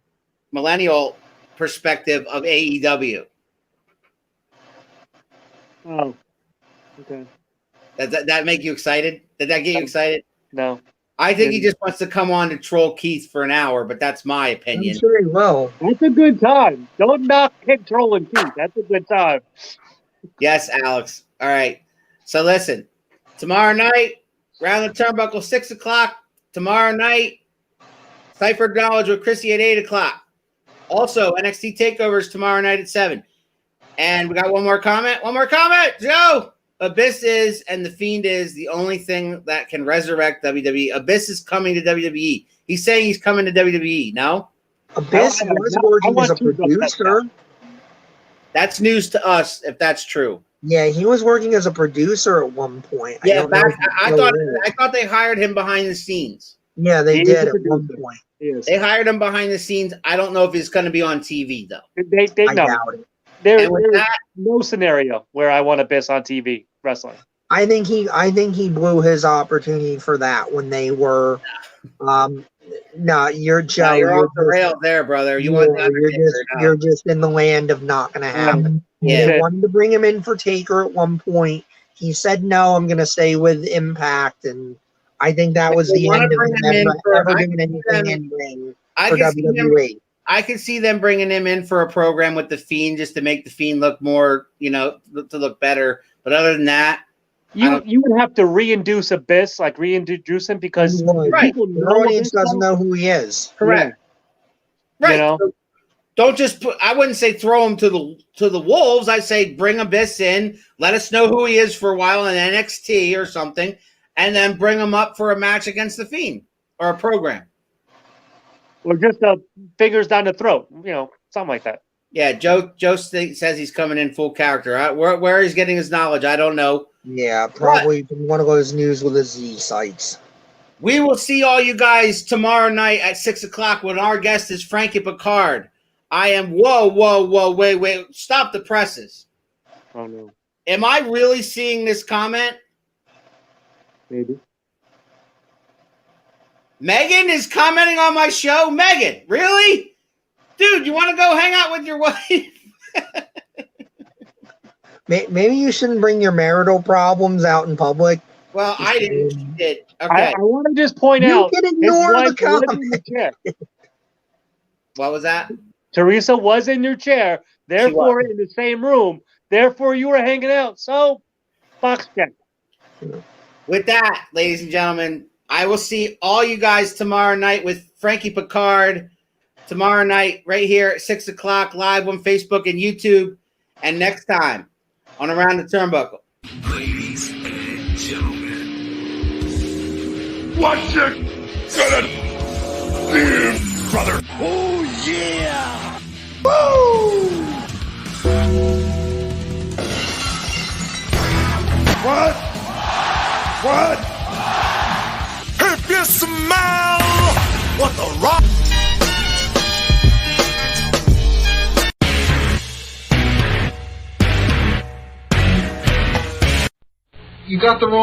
millennial perspective of AEW.
Oh, okay.
Does that make you excited? Did that get you excited?
No.
I think he just wants to come on to troll Keith for an hour, but that's my opinion.
I'm sure he will.
That's a good time. Don't knock him trolling Keith. That's a good time.
Yes, Alex. All right. So listen, tomorrow night, Round the Turnbuckle, 6 o'clock. Tomorrow night, Ciphered Knowledge with Chrissy at 8 o'clock. Also, NXT TakeOvers tomorrow night at 7. And we got one more comment. Joe! Abyss is, and The Fiend is, the only thing that can resurrect WWE. Abyss is coming to WWE. He's saying he's coming to WWE, no?
Abyss was working as a producer.
That's news to us, if that's true.
Yeah, he was working as a producer at one point.
Yeah, I thought they hired him behind the scenes.
Yeah, they did at one point.
They hired him behind the scenes. I don't know if he's going to be on TV, though.
They
I doubt it.
There's no scenario where I want Abyss on TV wrestling.
I think he blew his opportunity for that when they were. No, you're Joe.
You're off the rail there, brother.
You're just in the land of not going to happen.
Yeah.
They wanted to bring him in for Taker at one point. He said no. I'm going to stay with Impact, and I think that was
If they
the
wanna
end of
bring
him
him in
ever,
for-
ever
I
doing
can see
anything
them-
in ring
I
for
can see them.
WWE.
I could see them bringing him in for a program with the Fiend just to make the Fiend look more, to look better. But other than that,
You would have to reintroduce Abyss, like reintroduce him because
Right.
people
The
know
audience
Abyss
doesn't
now.
know who he is.
correct.
You
Right.
know?
So don't just put. I wouldn't say throw him to the wolves. I say bring Abyss in. Let us know who he is for a while in NXT or something, and then bring him up for a match against the Fiend or a program.
Or just fingers down the throat, something like that.
Yeah, Joe says he's coming in full character. Where he's getting his knowledge, I don't know.
Yeah, probably from one of those news with the Z sites.
We will see all you guys tomorrow night at 6:00 when our guest is Frankie Picard. I am whoa, wait, stop the presses.
Oh no.
Am I really seeing this comment?
Maybe.
Megan is commenting on my show. Megan, really? Dude, you want to go hang out with your wife?
Maybe you shouldn't bring your marital problems out in public.
Well, I didn't. She did. Okay.
I want to just point
You
out
can
his
ignore
wife
the
was
comment.
in the chair.
What was that?
Teresa was in your chair, therefore in the same room. Therefore, you were hanging out. So, box check.
With that, ladies and gentlemen, I will see all you guys tomorrow night with Frankie Picard. Tomorrow night, right here at 6:00, live on Facebook and YouTube. And next time on Around the Turnbuckle.
Ladies and gentlemen, what you gonna do, brother? Oh yeah! Woo! What? If you smell what the rock.
You got the wrong